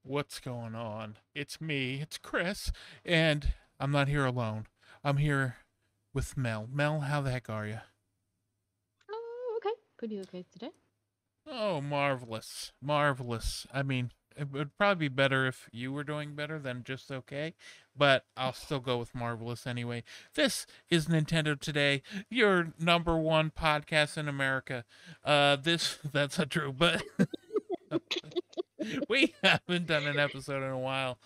What's going on? It's me, it's Chris, and I'm not here alone. I'm here with Mel. Mel, how the heck are you? Oh, okay. Pretty okay today. Oh, marvelous. Marvelous. I mean, it would probably be better if you were doing better than just okay, but I'll still go with marvelous anyway. This is Nintendo Today, your number one podcast in America. That's not true, but we haven't done an episode in a while.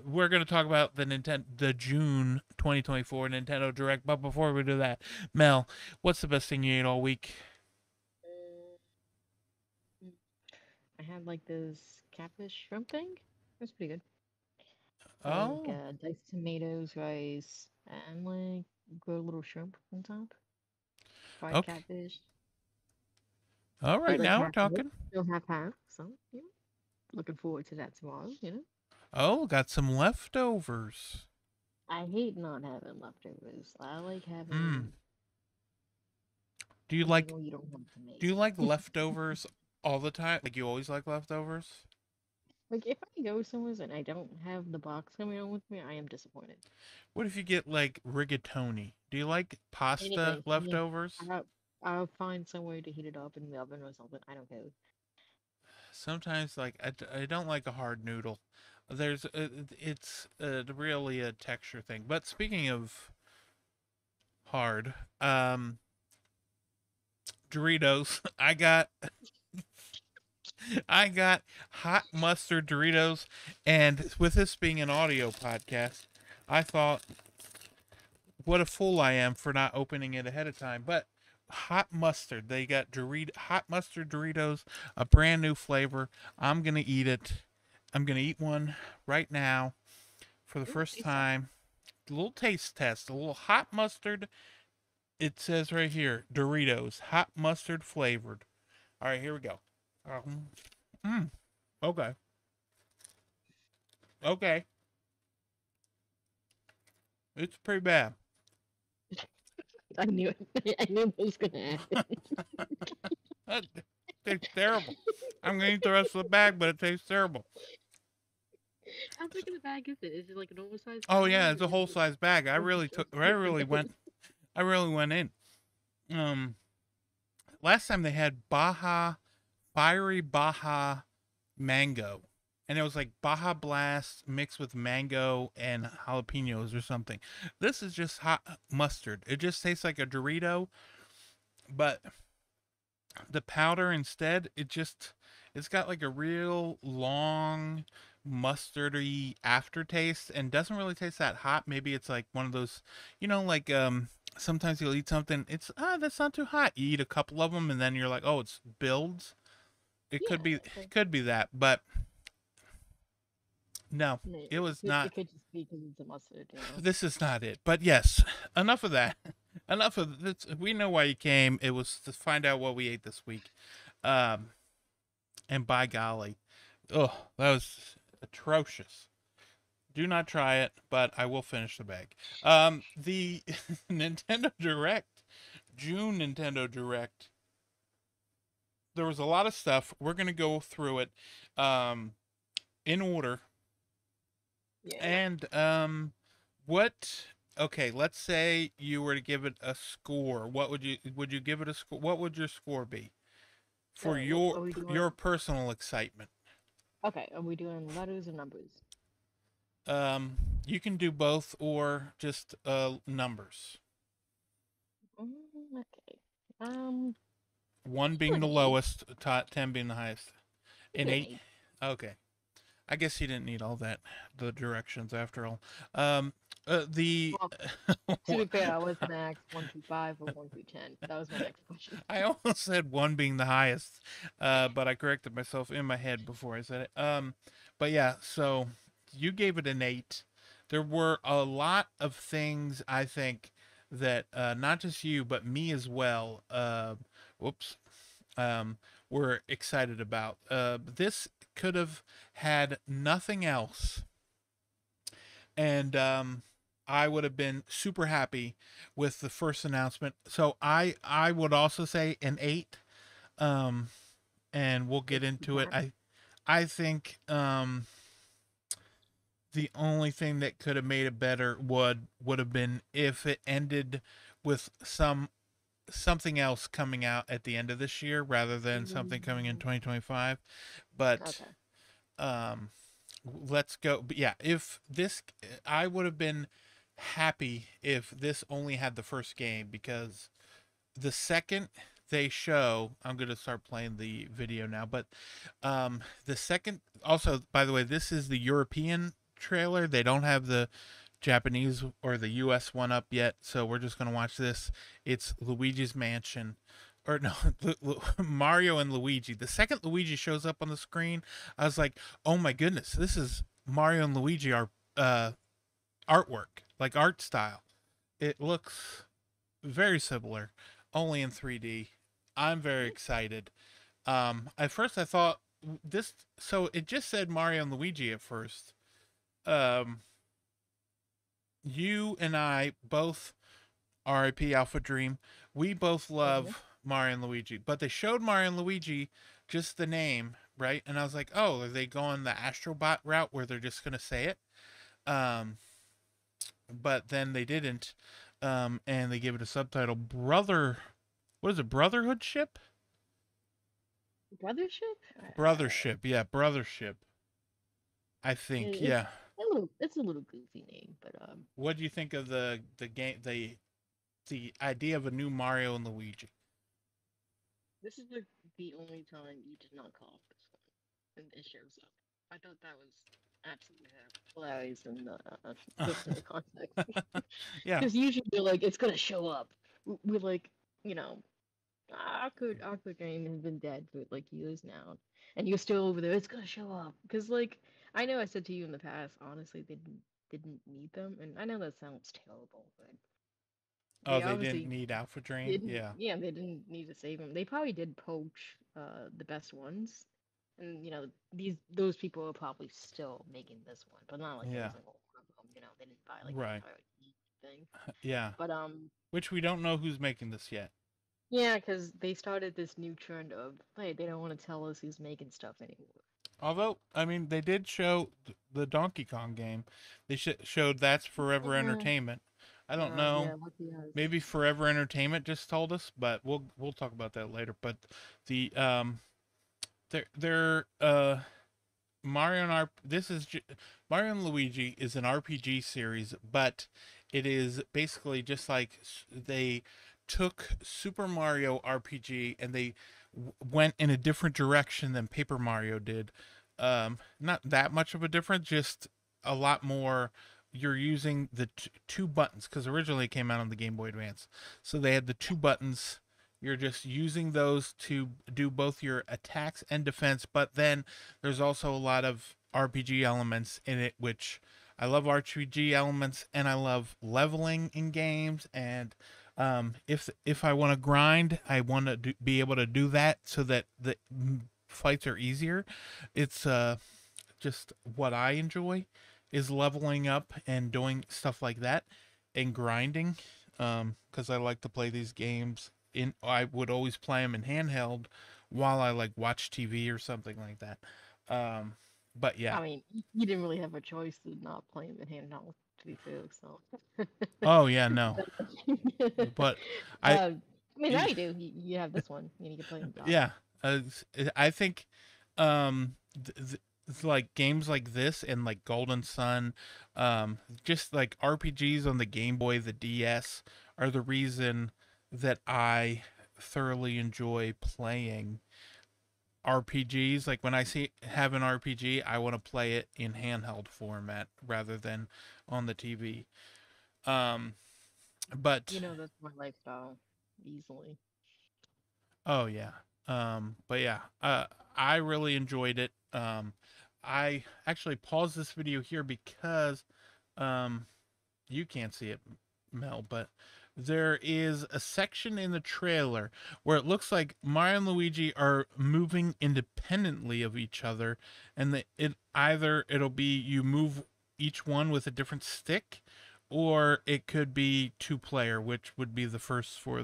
We're going to talk about the June 2024 Nintendo Direct. But before we do that, Mel, what's the best thing you ate all week? Mm, I had like this catfish shrimp thing. It was pretty good. Had like Oh, diced tomatoes, rice, and like grilled little shrimp on top. Fried okay. catfish. All right, Ate like now we're half of it. talking. Still have half. So yeah, looking forward to that tomorrow. Oh, got some leftovers. I hate not having leftovers. I like Hmm. having Do you something like when you don't have to do you make. like leftovers all the time? Like you always like leftovers? Like if I go somewhere and I don't have the box coming on with me, I am disappointed. What if you get like rigatoni? Do you like pasta Anything, any, leftovers? I'll find some way to heat it up in the oven or something. I don't care. Sometimes like I don't like a hard noodle. It's really a texture thing. But speaking of hard, Doritos, I got hot mustard Doritos, and with this being an audio podcast, I thought what a fool I am for not opening it ahead of time. But hot mustard, they got hot mustard Doritos, a brand new flavor. I'm gonna eat it. I'm gonna eat one right now for the Ooh, first taste test. time. A little taste test, a little hot mustard. It says right here, Doritos, hot mustard flavored. All right, here we go. Um, okay, okay, it's pretty bad. I knew it. I knew it was gonna happen. That tastes terrible. I'm gonna eat the rest of the bag, but it tastes terrible. How big of a bag is it? Is it like an oversized Oh bag yeah, it's a or whole is it size bag. I is it really took. just big? I really went in. Um, last time they had fiery Baja mango, and it was like Baja Blast mixed with mango and jalapenos or something. This is just hot mustard. It just tastes like a Dorito, but the powder instead, it's got like a real long mustardy aftertaste and doesn't really taste that hot. Maybe it's like one of those, like sometimes you'll eat something, it's that's not too hot. You eat a couple of them and then you're like, oh, it's builds. It could Yeah, be it's like that, but no, no, it it was could not. it could just be because it's a mustard. This is not it. But yes, enough of that. Enough of this. We know why you came. It was to find out what we ate this week. Um, and by golly, oh, that was atrocious. Do not try it, but I will finish the bag. The Nintendo Direct, June Nintendo Direct. There was a lot of stuff. We're gonna go through it, um, in order. Yeah. And what? Okay, let's say you were to give it a score. What would you give it a score? What would your score be for What are we your doing? personal excitement? Okay, are we doing letters or numbers? Um, you can do both or just numbers. Okay. Um, One let's do being an the eight. lowest, 10 being the highest. Let's An do an eight. eight. Okay. I guess you didn't need all that, the directions after all. The Well, to be fair, I was gonna ask 1 through 5 or 1 through 10. That was my next question. I almost said one being the highest, but I corrected myself in my head before I said it. But yeah, so you gave it an eight. There were a lot of things I think that not just you but me as well. Whoops. Um, were excited about. This could have had nothing else, and I would have been super happy with the first announcement. So I would also say an eight. Um, and we'll get It's too into it. high. I think the only thing that could have made it better would have been if it ended with something else coming out at the end of this year rather than something coming in Mm, 2025. But okay. um let's go. But yeah, if this, I would have been happy if this only had the first game, because the second they show, I'm going to start playing the video now, but the second, also, by the way, this is the European trailer. They don't have the Japanese or the US one up yet, so we're just going to watch this. It's Luigi's Mansion. Or no, Mario and Luigi. The second Luigi shows up on the screen, I was like, "Oh my goodness, this is Mario and Luigi artwork, like art style. It looks very similar, only in 3D. I'm very excited. At first I thought this, so it just said Mario and Luigi at first. Um, you and I both, RIP Alpha Dream, we both Mhm. love Mario and Luigi, but they showed Mario and Luigi just the name, right? And I was like, oh, are they going the Astrobot route where they're just gonna say it? Um, but then they didn't, and they gave it a subtitle, Brother. What is it? Brotherhood ship? Brothership? Brothership. Yeah, Brothership. I think. It's Yeah. it's a little goofy name, but What do you think of the game? The idea of a new Mario and Luigi. this is the only time you did not cough this one, and it shows up. I thought that was absolutely hilarious in the listener context. Yeah. Because usually we're like, it's gonna show up. We're like, you know, awkward game has been dead for like years now, and you're still over there. It's gonna show up because like I know I said to you in the past, honestly, they didn't need them, and I know that sounds terrible, but Oh, they they didn't obviously need Alpha Dream. didn't. Yeah. Yeah, they didn't need to save them. They probably did poach the best ones, and those people are probably still making this one, but not like every Yeah. single one of them. They didn't buy like the Right. entire thing, Yeah. but Which we don't know who's making this yet. yeah, because they started this new trend of, hey, they don't want to tell us who's making stuff anymore. Although, I mean, they did show the Donkey Kong game. They showed that's Forever Yeah. Entertainment. I don't Yeah, know. what he has. Maybe Forever Entertainment just told us, but we'll talk about that later. But the they're Mario and Mario and Luigi is an RPG series, but it is basically just like they took Super Mario RPG and they went in a different direction than Paper Mario did. Not that much of a difference, just a lot more. You're using the two buttons because originally it came out on the Game Boy Advance, so they had the two buttons. You're just using those to do both your attacks and defense, but then there's also a lot of RPG elements in it, which I love RPG elements, and I love leveling in games. And if I want to grind, I want to be able to do that so that the fights are easier. It's just what I enjoy is leveling up and doing stuff like that and grinding. Because I like to play these games in. I would always play them in handheld while I like watch TV or something like that. Um, but yeah. I mean, you didn't really have a choice to not play him in handheld, to be fair, so. Oh yeah, no. But I I mean, now you do. You have this one, and you can play him dock. yeah. I think it's like games like this and like Golden Sun, just like RPGs on the Game Boy, the DS, are the reason that I thoroughly enjoy playing RPGs. Like when I see have an RPG, I want to play it in handheld format rather than on the TV. Um, but That's my lifestyle, easily. oh yeah. But yeah, I really enjoyed it. I actually paused this video here because um, you can't see it, Mel, but there is a section in the trailer where it looks like Mario and Luigi are moving independently of each other, and it'll be you move each one with a different stick, or it could be two player, which would be the first for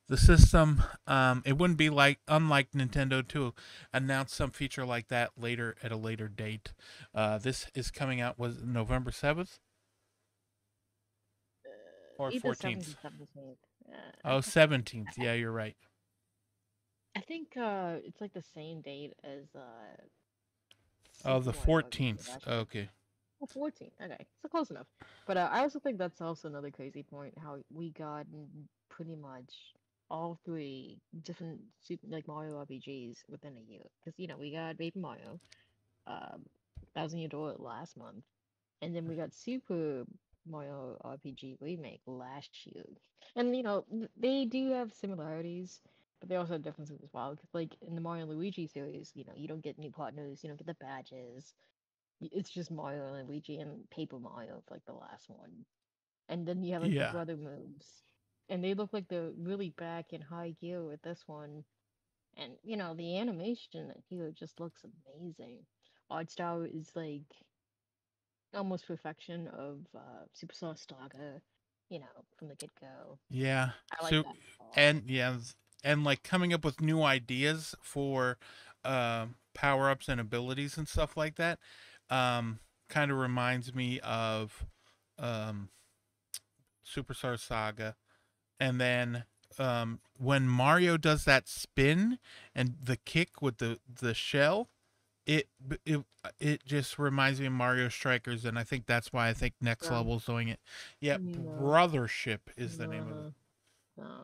the system. It wouldn't be like unlike Nintendo to announce some feature like that later at a later date. This is coming out was November 7th or Either 7th 14th. or 17th. Oh, 17th. Yeah, you're right. I think it's like the same date as Oh, Super the Mario RPG, 14th. actually. Okay. Oh, 14. Okay, so close enough. But I also think that's also another crazy point how we got pretty much all three different super like Mario RPGs within a year. Because we got Baby Mario, um, Thousand Year Door last month, and then we got Super Mario RPG Remake last year. And they do have similarities, but they also have differences as well. Because like in the Mario and Luigi series, you don't get new partners, you don't get the badges. It's just Mario and Luigi and Paper Mario for like the last one. And then you have like the Yeah. brother moves. And they look like they're really back in high gear with this one. And the animation here just looks amazing. Art style is like almost perfection of Superstar Saga, from the get go. Yeah. I like So, that a lot. and yeah, and like coming up with new ideas for power ups and abilities and stuff like that. Kind of reminds me of um, Superstar Saga. And then when Mario does that spin and the kick with the shell, it it it just reminds me of Mario Strikers, and I think that's why I think Next No, Level's doing it. Yeah, no, Brothership is the name of it. no, no.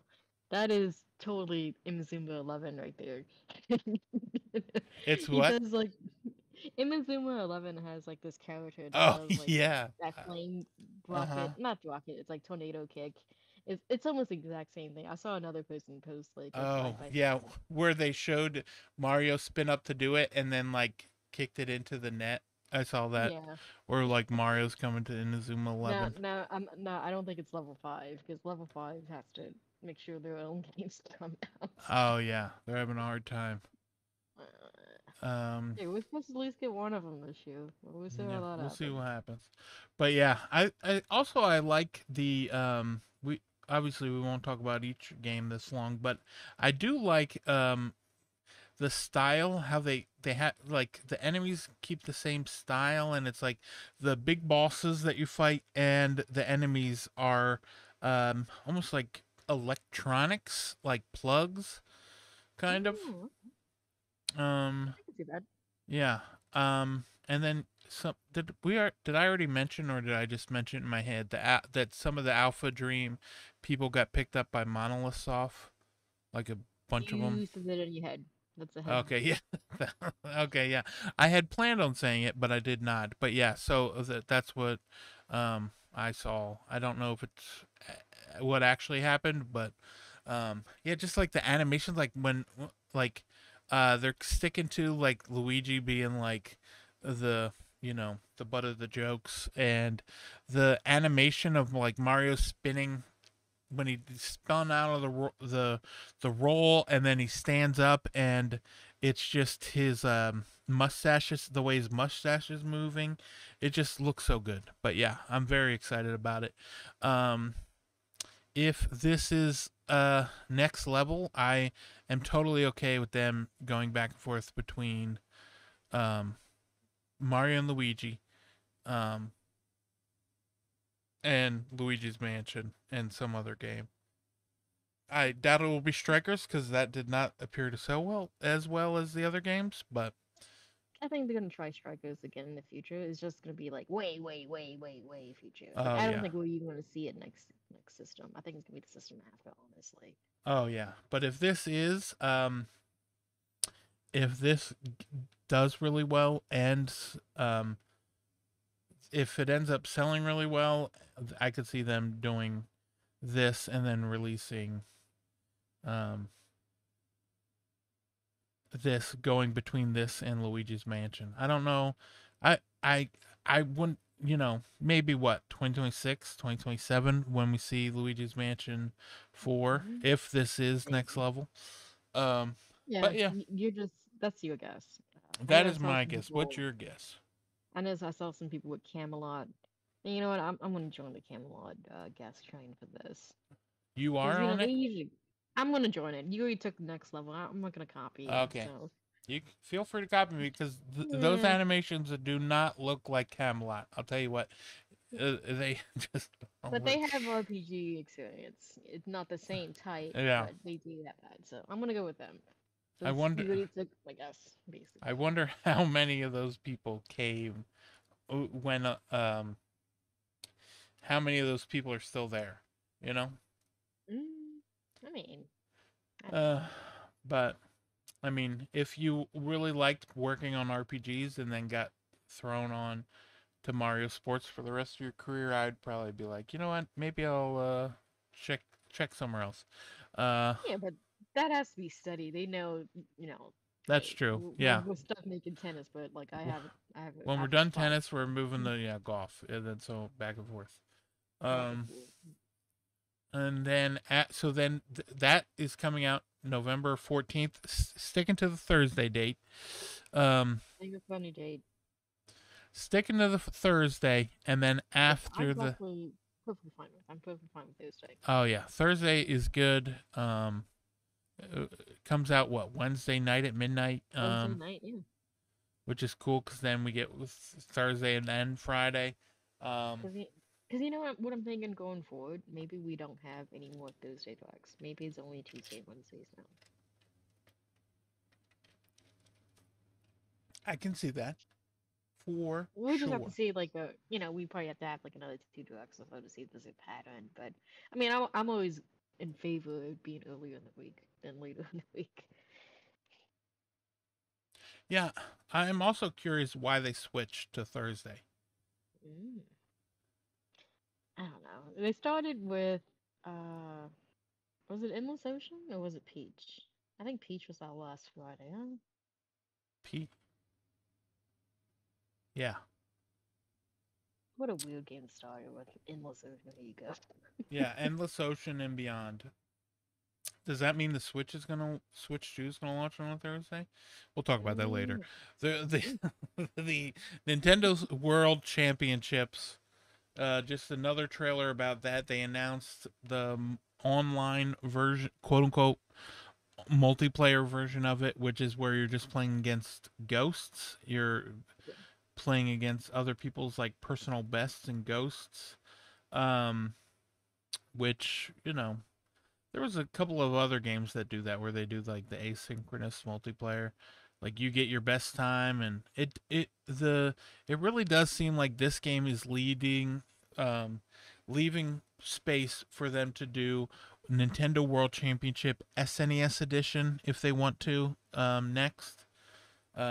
That is totally Imazuma 11 right there. It's He what? does like Imazuma 11 has like this character that Oh does like yeah. that flame Uh huh. rocket, not rocket, it's like tornado kick. It's almost the exact same thing. I saw another person post like a Oh side by yeah, side. where they showed Mario spin up to do it and then like kicked it into the net. I saw that. Yeah. Or like Mario's coming to Inazuma No, 11. no, no. I don't think it's level 5 because level 5 has to make sure their own games come out. Oh yeah, they're having a hard time. Uh, Um, Hey, we're supposed to at least get one of them this year. We'll see how yeah, that we'll see happens. what happens. But yeah, I also I like the we obviously we won't talk about each game this long, but I do like the style how they have like the enemies keep the same style and it's like the big bosses that you fight and the enemies are almost like electronics like plugs kind of Oh, um I can see that. yeah and then some did I already mention or did I just mention in my head that some of the Alpha Dream people got picked up by Monolith Soft like a bunch of them. You said it in your head. That's a head. Okay, yeah. Okay, yeah. I had planned on saying it, but I did not. But yeah, so that's what I saw. I don't know if it's what actually happened, but yeah, just like the animations like when like they're sticking to like Luigi being like the the butt of the jokes and the animation of like Mario spinning when he spun out of the roll and then he stands up and it's just his mustaches, the way his mustache is moving, it just looks so good. But yeah, I'm very excited about it. um if this is next level, I am totally okay with them going back and forth between um Mario and Luigi, um and Luigi's Mansion and some other game. I doubt it will be Strikers because that did not appear to sell well as the other games. But I think they're gonna try Strikers again in the future. It's just gonna be like way, way, way, way, way future. Like oh I don't yeah, think we're even gonna see it next system. I think it's gonna be the system after, honestly. oh yeah. But if this does really well and if it ends up selling really well, I could see them doing this and then releasing um this going between this and Luigi's Mansion. I don't know. I I I wouldn't, maybe what 2026, 2027 when we see Luigi's Mansion 4 Mhm. if this is next Maybe. level. Um Yeah, but yeah, you're just that's your guess. I that know I is saw my some guess. What's people. your guess? I know I saw some people with Camelot. And you know what? I'm gonna join the Camelot guest train for this You because are on they it? usually. I'm gonna join it. You already took the next level. I'm not gonna copy you. Okay. So You feel free to copy me because those yeah, animations do not look like Camelot. I'll tell you what, they just but don't they look. have RPG experience. It's not the same type, Yeah, but they do have that. So I'm gonna go with them. I Since you wonder. already took like us, I basically. wonder how many of those people came when how many of those people are still there. You know. Mm, I mean, I don't Uh, know. but I mean, if you really liked working on RPGs and then got thrown on to Mario Sports for the rest of your career, I'd probably be like, you know what, maybe I'll check somewhere else. Uh, Yeah, but that has to be studied. They know, you know, that's hey, true. Yeah. we're stuck making tennis, but like I When we're have a done spot. tennis, we're moving the golf, and then so back and forth. All right, Um, cool. and then so then that is coming out November 14th, sticking to the Thursday date. Um, Think of funny date. sticking to the Thursday, and then Which I'm after the perfectly fine with. I'm perfectly fine with Thursday. oh yeah, Thursday is good. Comes out what Wednesday night at midnight. Wednesday night, yeah. Which is cool because then we get Thursday and then Friday. Um, Cause cause you know what I'm thinking going forward. Maybe we don't have any more Thursday talks. Maybe it's only Tuesday, Wednesdays now. I can see that for We just have to sure. see like we probably have to have like another two talks or so to see if there's a pattern. But I mean, I'm always in favor of it being earlier in the week than later in the week. Yeah, I'm also curious why they switched to Thursday. Mm. I don't know. They started with uh, was it Endless Ocean or was it Peach? I think Peach was our last Friday, huh? Pete, yeah, What a weird game to start with Endless Ocean. Here you go. yeah, Endless Ocean and Beyond. Does that mean the Switch 2 is gonna launch on a Thursday? We'll talk about that later. Mm, mm. The Nintendo's World Championships. Just another trailer about that. They announced the online version, quote unquote, multiplayer version of it, which is where you're just playing against ghosts. You're Yeah. playing against other people's like personal bests and ghosts. Um, which there was a couple of other games that do that where they do like the asynchronous multiplayer. Like you get your best time, and it really does seem like this game is um, leaving space for them to do Nintendo World Championship SNES edition if they want to next.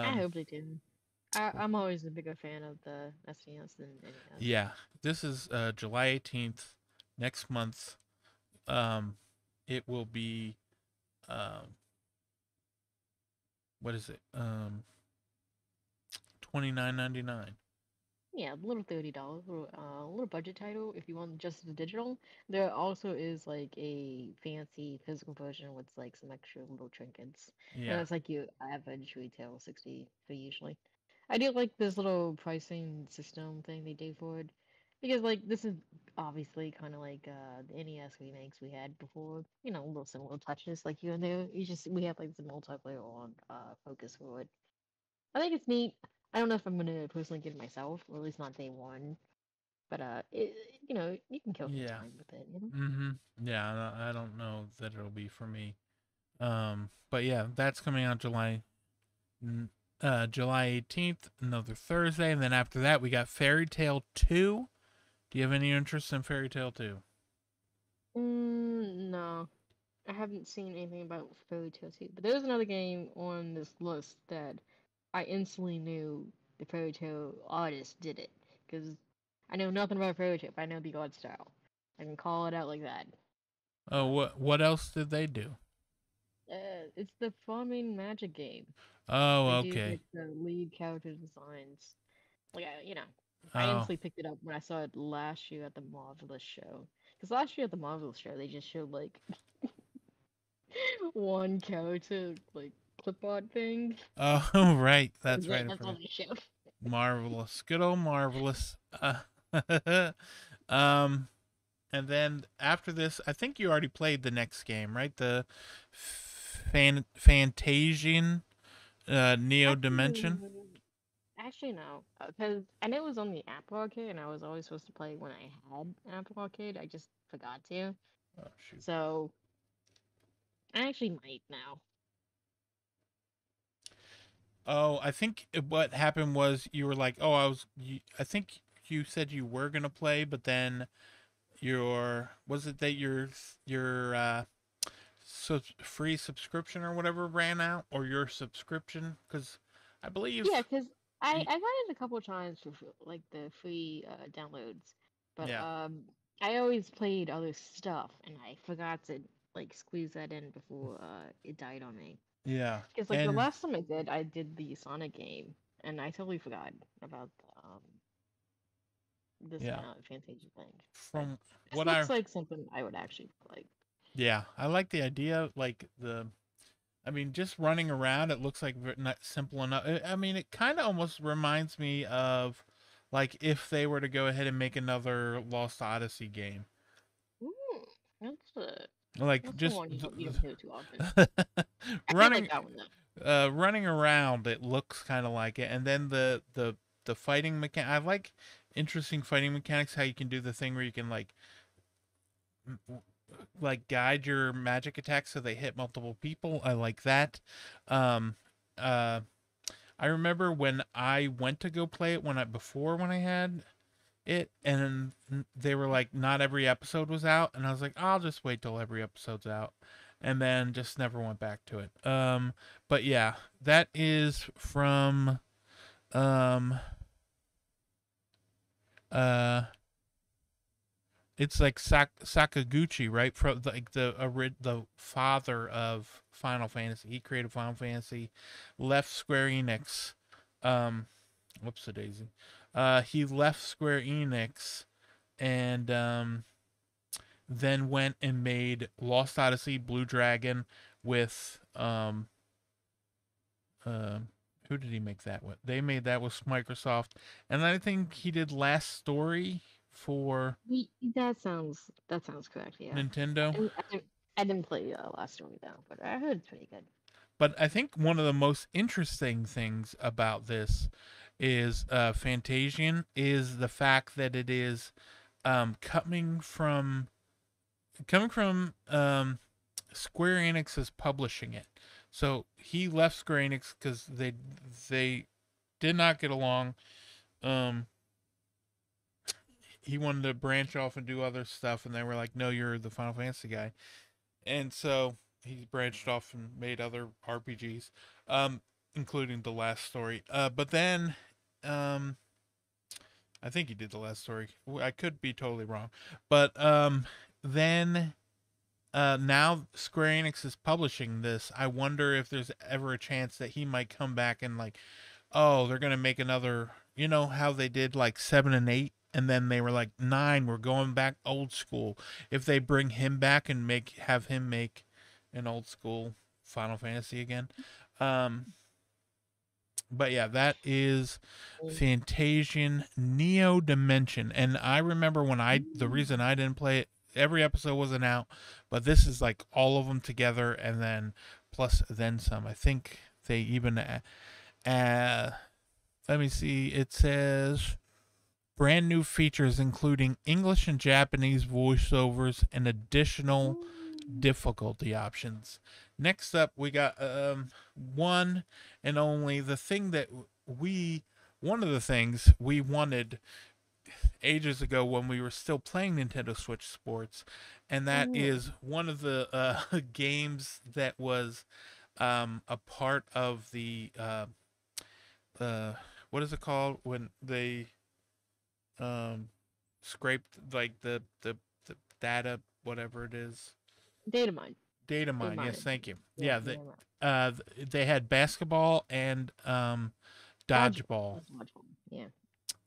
I Um, hope they do. I'm always a bigger fan of the SNES than NES. yeah, this is July 18th next month. Um, it will be um, what is it? 29.99. Yeah, a little $30, little budget title if you want just the digital. There also is like a fancy physical version with like some extra little trinkets, and Yeah. it's like your average retail 60 for usually. I do like this little pricing system thing they do for it because like this is obviously kind of like the NES remakes we had before. Little similar touches like here and there. You just we have like the multiplayer on focus for it. I think it's neat. I don't know if I'm gonna personally get it myself, or at least not day one. But you can kill some Yeah. time with it. Yeah, I don't know that it'll be for me. But yeah, that's coming out July 18th, another Thursday, and then after that we got Fairy Tale 2. Do you have any interest in Fairy Tale 2? No, I haven't seen anything about Fairy Tail 2. But there's another game on this list that I instantly knew the Fairy Tail artist did it because I know nothing about Fairy Tail, but I know the art style. I can call it out like that. Oh, what else did they do? It's the Farming Magic game. Oh, They do okay. like the lead character designs. Like I Oh, instantly picked it up when I saw it last year at the Marvelous show. Because last year at the Marvelous show, they just showed like one character like clip art thing. oh, right. That That's was right. it. I That's all forgot. they showed. Marvelous, good old marvelous. Um, and then after this, I think you already played the next game, right? The Fantasian Neo Dimension. Actually, actually no, because I know it was on the Apple Arcade, and I was always supposed to play when I had an Apple Arcade. I just forgot to. Oh shoot. So I actually might now. Oh, I think what happened was you were like, "Oh, I think you said you were gonna play, but then your was it that your free subscription or whatever ran out, or your subscription? Because I Yeah, believe, because I y- I got it a couple times for like the free downloads, but yeah, I always played other stuff, and I forgot to like squeeze that in before it died on me. yeah, Because like the and last time I did the Sonic game, and I totally forgot about this yeah. Fantasia thing. But From this what I looks like something I would actually like. Yeah, I like the idea. I mean, just running around, it looks like not simple enough. I mean, it kind of almost reminds me of like if they were to go ahead and make another Lost Odyssey game. Mm, that's Like that's the just one you don't do too often. I did like running that one though. running around, it looks kind of like it. And then the fighting mechanic, I like interesting fighting mechanics, how you can do the thing where you can like guide your magic attacks so they hit multiple people. I like that. Um, uh, I remember when I went to go play it when I had it, and they were like, not every episode was out, and I was like, I'll just wait till every episode's out, and then just never went back to it. But yeah, that is from um uh it's like Sakaguchi, right? From like the father of Final Fantasy. He created Final Fantasy, left Square Enix. Um, whoops a daisy. He left Square Enix and then went and made Lost Odyssey, Blue Dragon with uh, who did he make that with? They made that with Microsoft, and I think he did Last Story for That sounds correct. Yeah. Nintendo. I didn't play Last Story though, but I heard it's pretty good. But I think one of the most interesting things about this is Fantasian is the fact that it is coming from Square Enix is publishing it. So he left Square Enix because they did not get along. Um, he wanted to branch off and do other stuff, and they were like, "No, you're the Final Fantasy guy." And so he branched off and made other RPGs, including the last story. But then, um, I think he did the last story. I could be totally wrong, but then now Square Enix is publishing this. I wonder if there's ever a chance that he might come back and like, oh, they're gonna make another. You know how they did like 7 and 8, and then they were like 9. We're going back old school. If they bring him back and have him make an old school Final Fantasy again. Um, but yeah, that is Fantasian Neo Dimension. And I remember the reason I didn't play it, every episode wasn't out, but this is like all of them together and then plus then some. I think they even, let me see, it says brand new features including English and Japanese voiceovers and additional difficulty options. Next up, we got one and only the thing that one of the things we wanted ages ago when we were still playing Nintendo Switch Sports, and that Mm, is one of the games that was a part of the uh, what is it called when they um, scraped like the data, whatever it is. data mine. Data Data mine. Yes, mining. thank you. Yeah, Yeah, data mine. they had basketball and Dodgeball. dodgeball, That's dodgeball. Yeah.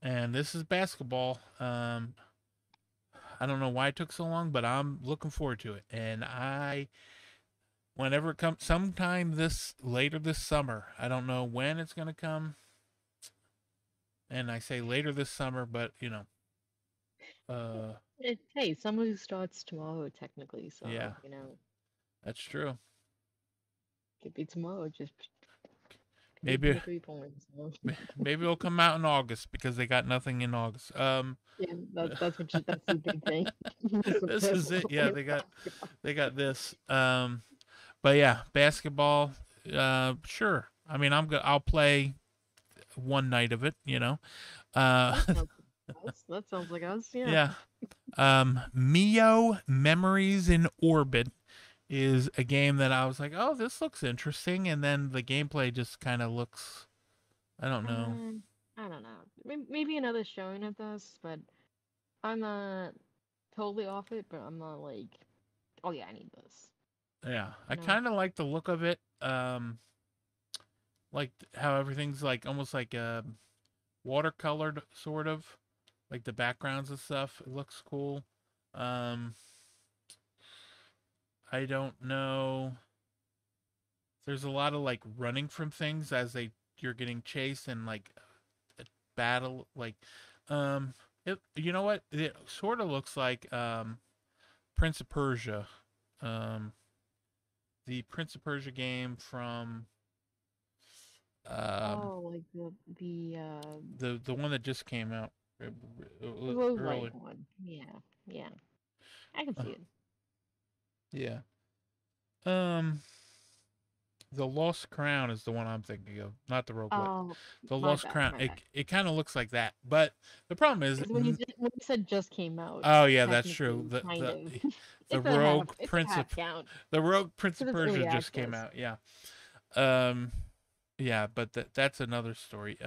and this is basketball. I don't know why it took so long, but I'm looking forward to it. And whenever it comes, sometime later this summer. I don't know when it's gonna come, and I say later this summer, but you know, Hey, summer starts tomorrow technically, Yeah, so that's true. could be tomorrow. Just beat Maybe the 3 points. maybe it'll come out in August because they got nothing in August. Yeah, that's the big thing. This is it. Yeah, With basketball. they got this. But yeah, basketball. Sure. I mean, I'll play one night of it. Uh, That sounds like us. That sounds like us. Yeah. yeah. Mio Memories in Orbit is a game that I was like, oh, this looks interesting, and then the gameplay just kind of looks. I don't know. I don't know. Maybe another showing of this, but I'm not totally off it. But I'm not like, oh yeah, I need this. Yeah, I You know? kind of like the look of it. Like how everything's like almost like watercolored, sort of, like the backgrounds and stuff. It looks cool. Um, I don't know. There's a lot of like running from things as you're getting chased and like battle like you know what? It sort of looks like Prince of Persia. Um the Prince of Persia game from um Oh, like the one that just came out the roguelike early. one. Yeah, yeah, I can Uh, see it. yeah. Um the Lost Crown is the one I'm thinking of, not the roguelike. Oh, The my Lost bad, Crown. my It bad. it kind of looks like that, but the problem is, Because when you said just came out, oh yeah, that's true. technically, kind of, The it's Rogue a Prince of half count the Rogue Prince of because it's Persia early just came access. out. Yeah. Um. Yeah, but that's another story.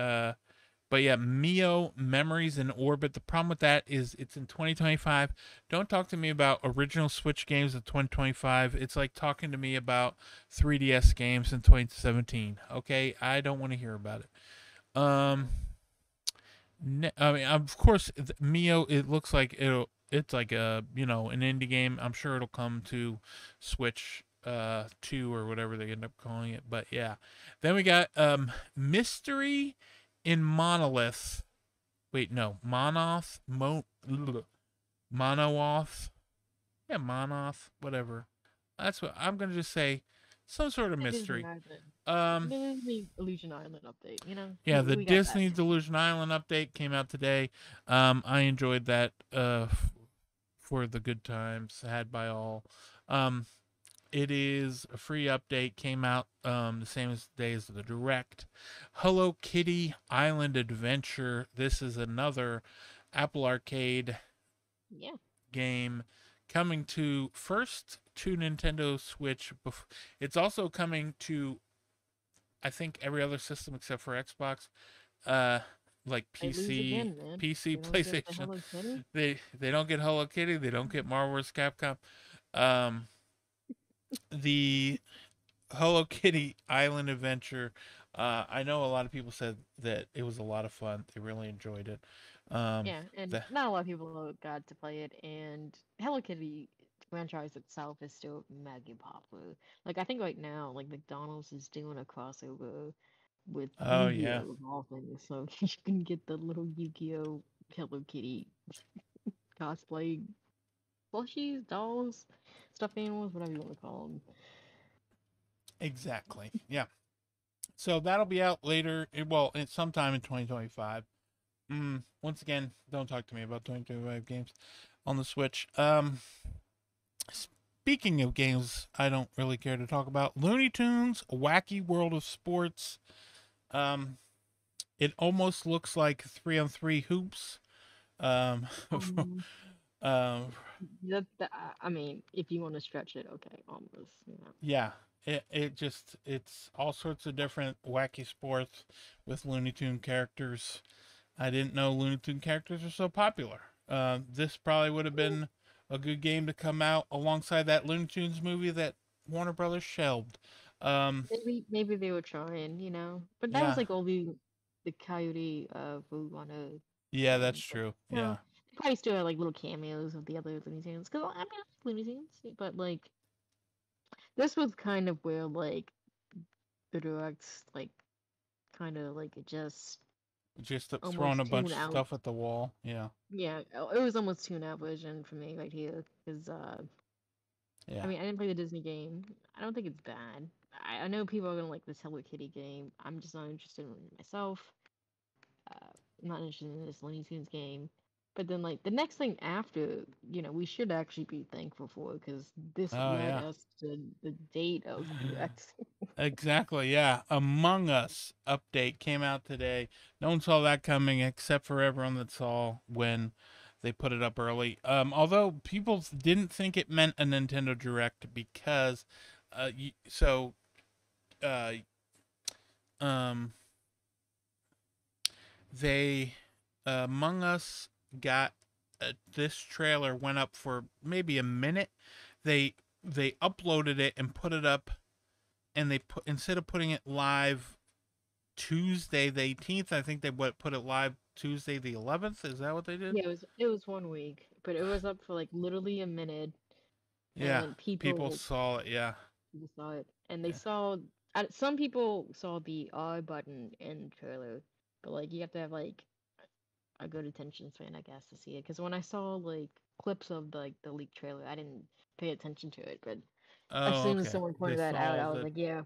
But yeah, Mio Memories in Orbit. The problem with that is it's in 2025. Don't talk to me about original Switch games in 2025. It's like talking to me about 3DS games in 2017. Okay, I don't want to hear about it. I mean, of course, Mio. It looks like It's like an indie game. I'm sure it'll come to Switch 2 or whatever they end up calling it. But yeah, then we got Mystery in Monolith. Wait, no, Monoth. Yeah, Monoth. Whatever. That's what I'm gonna just say. Some sort of Disney mystery. Island, Um, Disney Illusion Island update. Yeah, the We got that Disney too. Delusion Island update came out today. I enjoyed that for the good times had by all. Um, it is a free update, came out the same day as the Direct. Hello Kitty Island Adventure. This is another Apple Arcade Yeah, game coming to first to Nintendo Switch. It's also coming to, I think, every other system except for Xbox. Uh, like they lose PC, again, man. PC, They don't get the PlayStation. Hello Kitty. They don't get Hello Kitty. They don't get Marvel vs. Capcom. Um, the Hello Kitty Island Adventure. I know a lot of people said that it was a lot of fun. They really enjoyed it. Yeah, and The not a lot of people got to play it, and Hello Kitty franchise itself is still mega popular. Like I think right now, like McDonald's is doing a crossover with oh yeah, Yu-Gi-Oh! Of all things, so you can get the little Yu-Gi-Oh! Hello Kitty cosplay plushies, dolls, stuffed animals, whatever you want to call them. exactly. Yeah. So that'll be out later. Well, it's sometime in 2025. Once again, don't talk to me about 2025 games on the Switch. Speaking of games, I don't really care to talk about Looney Tunes, Wacky World of Sports. Um, it almost looks like 3-on-3 hoops. Um, Um, um, I mean, if you want to stretch it, okay, almost. yeah, it's all sorts of different wacky sports with Looney Tune characters. I didn't know Looney Tune characters are so popular. This probably would have been a good game to come out alongside that Looney Tunes movie that Warner Brothers shelved. Um, Maybe they were trying, but that was yeah, like all the Coyote Road Runner yeah, that's one. But true. Yeah, they probably still had like little cameos of the other Looney Tunes. Because I mean, I like Looney Tunes, but like this was kind of where like the directs like kind of like it just. Just throwing a almost bunch tune of out. stuff at the wall. Yeah. Yeah, it was almost tune out version for me right here. Because I Yeah. mean, I didn't play the Disney game. I don't think it's bad. I know people are gonna like this Hello Kitty game. I'm just not interested in it myself. Uh, I'm not interested in this Looney Tunes game. But then, like, the next thing after, we should actually be thankful for because this Oh led yeah. us to the date of X. Exactly. Yeah. Among Us update came out today. No one saw that coming except for everyone that saw when they put it up early. Although people didn't think it meant a Nintendo Direct because, so, uh, um, they Among Us got this trailer went up for maybe a minute. They uploaded it and put it up, and they put instead of putting it live Tuesday the 18th, I think they put it live Tuesday the 11th. Is that what they did? Yeah, it was 1 week, but it was up for like literally a minute, Yeah, and people people saw it. Yeah, saw it, and they yeah. saw. Some people saw the R button in the trailer, but like you have to have like a good attention span, I guess, to see it. Because when I saw like clips of the leaked trailer, I didn't pay attention to it, but as Oh, soon as okay. someone They pointed that out, saw I was that like, yeah,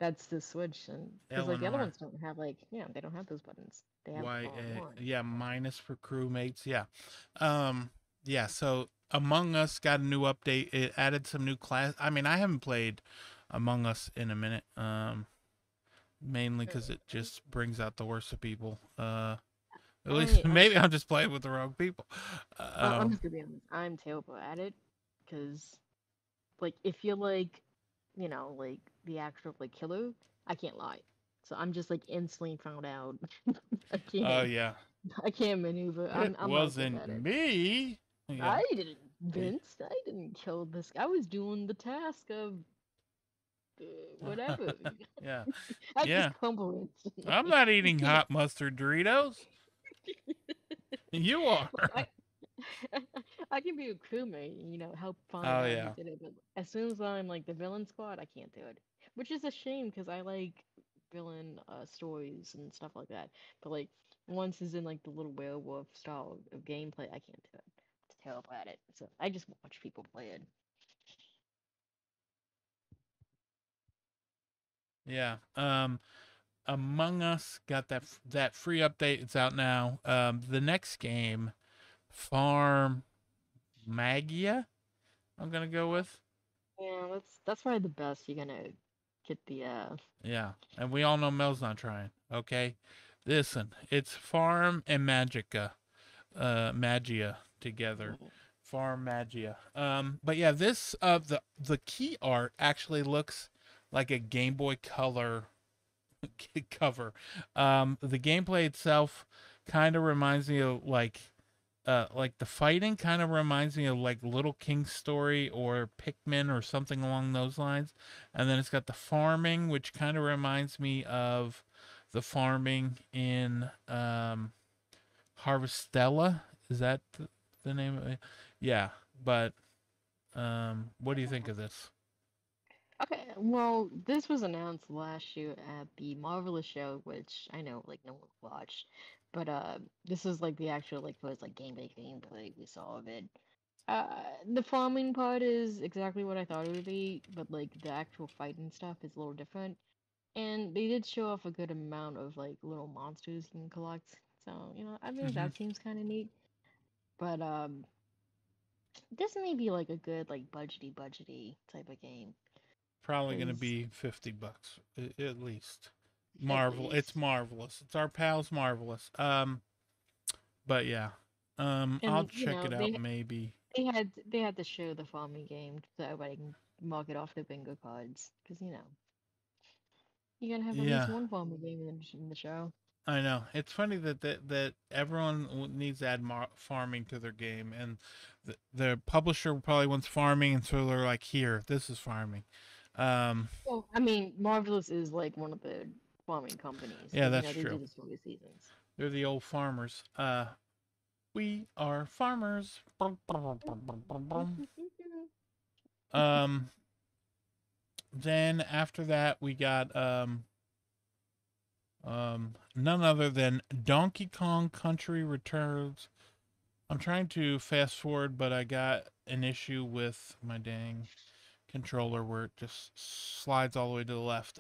that's the Switch, and because like the other Eleanor ones don't have like, they don't have those buttons. They have R1. Yeah, minus for crewmates. Yeah, um, yeah. So Among Us got a new update. It added some new class. I mean, I haven't played Among Us in a minute. Mainly because it just brings out the worst of people. At least I I'm maybe I'm just playing with the wrong people. I'm Um, just gonna be honest. I'm terrible at it because like if you're like, like the actual like killer, I can't lie. So I'm just like instantly found out. I oh can't yeah. I can't maneuver. It I'm not good wasn't at it. me. Yeah. I didn't, Vince. I didn't kill this guy. I was doing the task of uh, whatever. Yeah. I just Yeah. crumble it. I'm not You eating can't. hot mustard Doritos. You are. Like, I can be a crewmate, help find Oh out who yeah. did it, but as soon as I'm like the villain squad, I can't do it. Which is a shame because I like villain stories and stuff like that. But like once is in like the little werewolf style of gameplay, I can't do it. It's terrible at it. So I just watch people play it. Yeah. Among Us got that free update. It's out now. The next game, Farm Magia. I'm gonna go with. Yeah, that's probably the best you're gonna get the Yeah, and we all know Mel's not trying. Okay, listen, it's Farm and Magia together. Farm Magia. But yeah, this the key art actually looks like a Game Boy Color cover. The gameplay itself kind of reminds me of like the fighting kind of reminds me of like Little King's Story or Pikmin or something along those lines. And then it's got the farming, which kind of reminds me of the farming in Harvestella. Is that the name of it? Yeah, but what do you think of this? Okay, well, this was announced last year at the Marvelous show, which I know like no one watched, but this is like the actual like first like gameplay we saw of it. The farming part is exactly what I thought it would be, but like the actual fighting stuff is a little different. And they did show off a good amount of like little monsters you can collect. So, I think Hmm. that seems kind of neat. But this may be like a good like budgety type of game. Probably gonna Cause be $50 at least. at It's least. marvelous. It's our pals, marvelous. But yeah, I'll And check it out maybe. they had to show the farming game so everybody can mark it off their bingo cards. Cause you're gonna have at least Yeah, one farming game in the show. I know. It's funny that everyone needs to add farming to their game, and the publisher probably wants farming, and so they're like, "Here, this is farming." Um, Well, I mean, Marvelous is like one of the farming companies yeah, because that's they do true. the story seasons. They're the old farmers. We are farmers. Um, then after that, we got None other than Donkey Kong Country Returns. I'm trying to fast forward, but I got an issue with my dang controller where it just slides all the way to the left.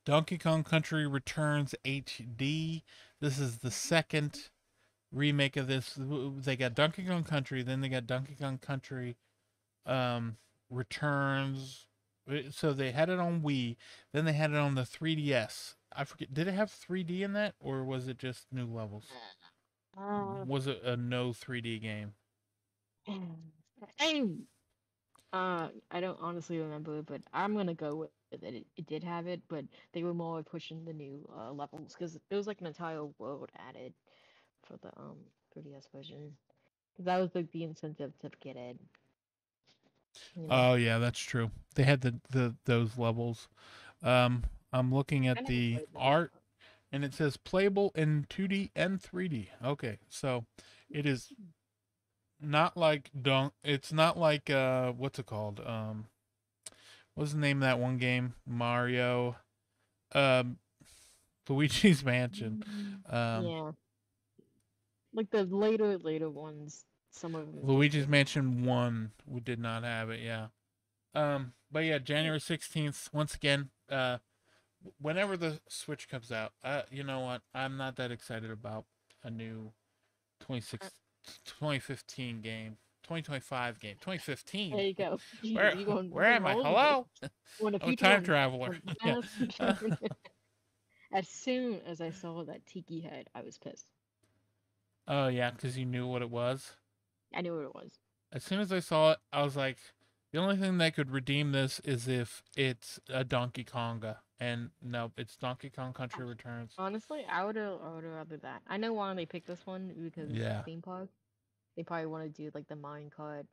Donkey Kong Country Returns HD. This is the second remake of this. They got Donkey Kong Country, then they got Donkey Kong Country Returns. So they had it on Wii, then they had it on the 3DS. I forget, did it have 3D in that, or was it just new levels? Uh, Was it a no 3D game? I I don't honestly remember, but I'm gonna go with it. It did have it, but they were more pushing the new levels because there was like an entire world added for the 3DS version. 'Cause that was like the incentive to get it, you know. Oh yeah, that's true. They had the those levels. I'm looking I at never the played those. art, and it says playable in 2D and 3D. Okay, so it is not like It's not like what's it called? What's the name of that one game? Mario. Um, Luigi's Mansion. Um, Yeah, like the later ones, some of them just Luigi's didn't. Mansion 1. We did not have it. Yeah. But yeah, January 16th. Once again. Whenever the Switch comes out, you know what? I'm not that excited about a new 26, 2015 game, 2025 game, There 2015. you go. Where You going where am I? wrong? You Hello, want a I'm a future time one? traveler. Yeah. Yes. As soon as I saw that tiki head, I was pissed. Oh yeah, because you knew what it was. I knew what it was. As soon as I saw it, I was like, the only thing that could redeem this is if it's a Donkey Konga, and no, it's Donkey Kong Country Returns. Honestly, I would rather that. I know why they picked this one because it's Yeah, theme park. They probably want to do like the minecart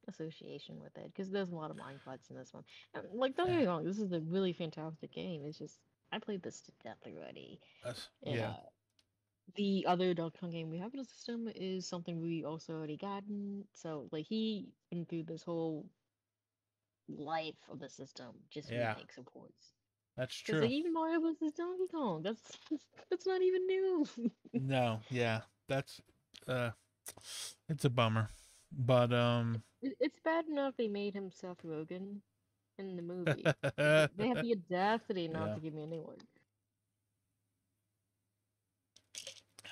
association with it because there's a lot of minecarts in this one. And, like, don't get me wrong, this is a really fantastic game. It's just I played this to death already, and yeah, the other Donkey Kong game we have in the system is something we also already gotten. So like he been through this whole life of the system, just yeah. remake supports. That's Because like true. even Mario vs Donkey Kong, that's not even new. No, yeah, that's uh, it's a bummer, but It's bad enough they made him Seth Rogen in the movie. They have the audacity not yeah, to give me a new one.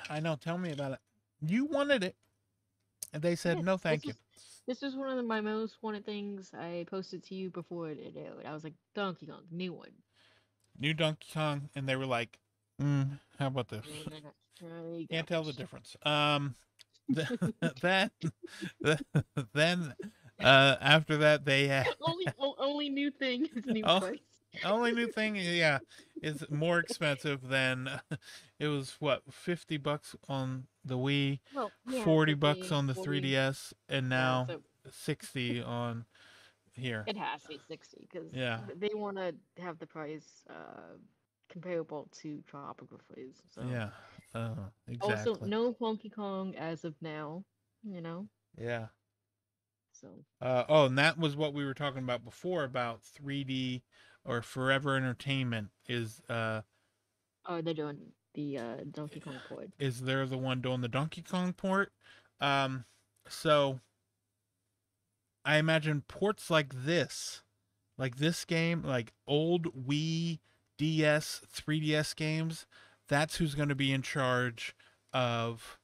I know. Tell me about it. You wanted it, and they said Yes, no, thank you. this was one of my most wanted things. I posted to you before it aired. I was like, Donkey Kong, new one. New Donkey Kong, and they were like, how about this? There you Can't go. tell the difference. Then, then, after that, they had Only new thing is new oh, price. only new thing, yeah, is more expensive than it was what $50 on the Wii, Well, yeah, $40 50, on the 40. 3DS, and Yeah, now so 60 on here. it has to be 60 because Yeah, they want to have the price comparable to Tropical Freeze. So yeah, also exactly. no Funky Kong as of now, you know. Yeah. So Oh, and that was what we were talking about before about 3D or Forever Entertainment oh, they're doing the Donkey Kong port. is they're the one doing the Donkey Kong port. Um, so I imagine ports like this game, like old Wii, DS, 3DS games, that's who's going to be in charge of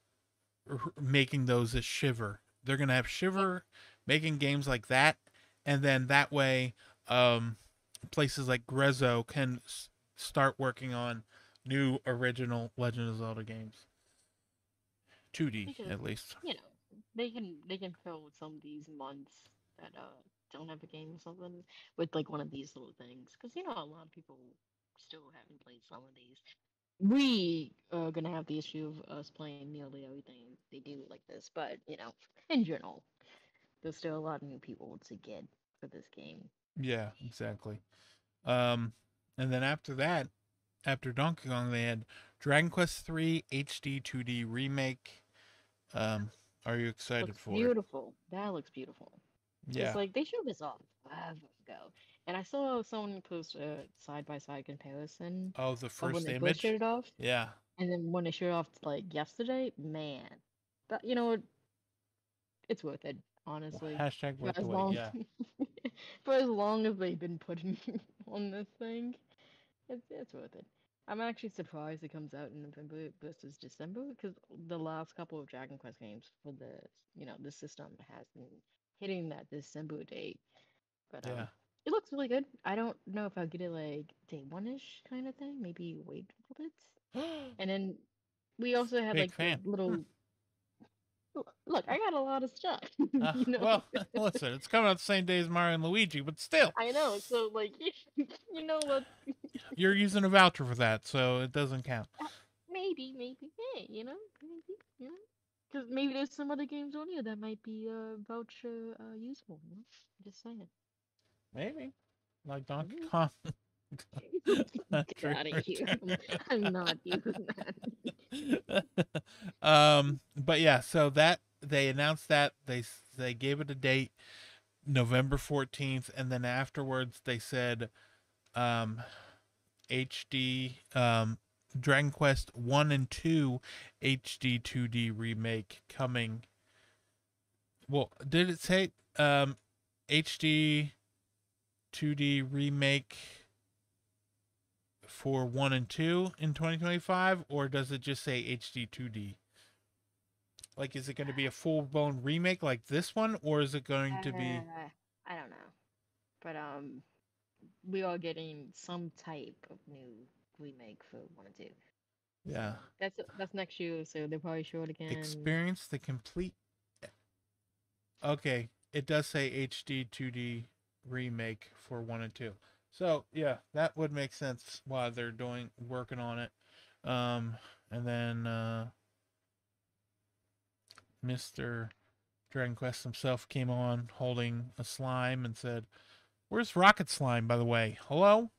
making those as Shiver. They're going to have Shiver making games like that, and then that way, places like Grezzo can start working on new original Legend of Zelda games, 2D Because at least. you know they can fill some of these months that don't have a game or something with like one of these little things because you know a lot of people still haven't played some of these. We are gonna have the issue of us playing nearly everything they do like this, but you know, in general, there's still a lot of new people to get for this game. Yeah, exactly. Um, and then after that, after Donkey Kong, they had Dragon Quest III HD 2D remake. Um, are you excited Looks for it? beautiful. That looks beautiful. It's Yeah, like they showed this off forever ago. And I saw someone post a side-by-side comparison Oh, the of when first they first showed image? it off, Yeah. and then when they showed it off like yesterday, man. But you know what? It's worth it, honestly. Hashtag For worth the as wait. long Yeah. for as long as they've been putting on this thing, it's worth it. I'm actually surprised it comes out in November versus December because the last couple of Dragon Quest games for the the system has been hitting that December date. But Yeah. it looks really good. I don't know if I'll get it like day one-ish kind of thing. Maybe wait a little bit. And then we also had Big like the fan. little look. I got a lot of stuff, you know. Well, listen, it's coming out the same day as Mario and Luigi, but still, I know. So like, you know what? you're using a voucher for that, so it doesn't count. Maybe, hey, maybe, because maybe there's some other games on here that might be voucher useful. Just saying. Maybe. Like Donkey Mhm. Kong. Get out of here. I'm not using that. But yeah, so that they announced that they gave it a date, November 14th, and then afterwards they said HD Dragon Quest 1 and 2 HD 2D remake coming. Well, did it say HD 2D remake for 1 and 2 in 2025, or does it just say HD 2D? Like, is it going to be a full blown remake like this one, or is it going to be? I don't know, but we are getting some type of new remake for 1 and 2. So Yeah. that's next year. So they'll probably show it again. Experience the complete. Okay, it does say HD 2D remake for 1 and 2. So, yeah, that would make sense why they're working on it. Um, and then Mr. Dragon Quest himself came on holding a slime and said, "Where's Rocket Slime, by the way? Hello?"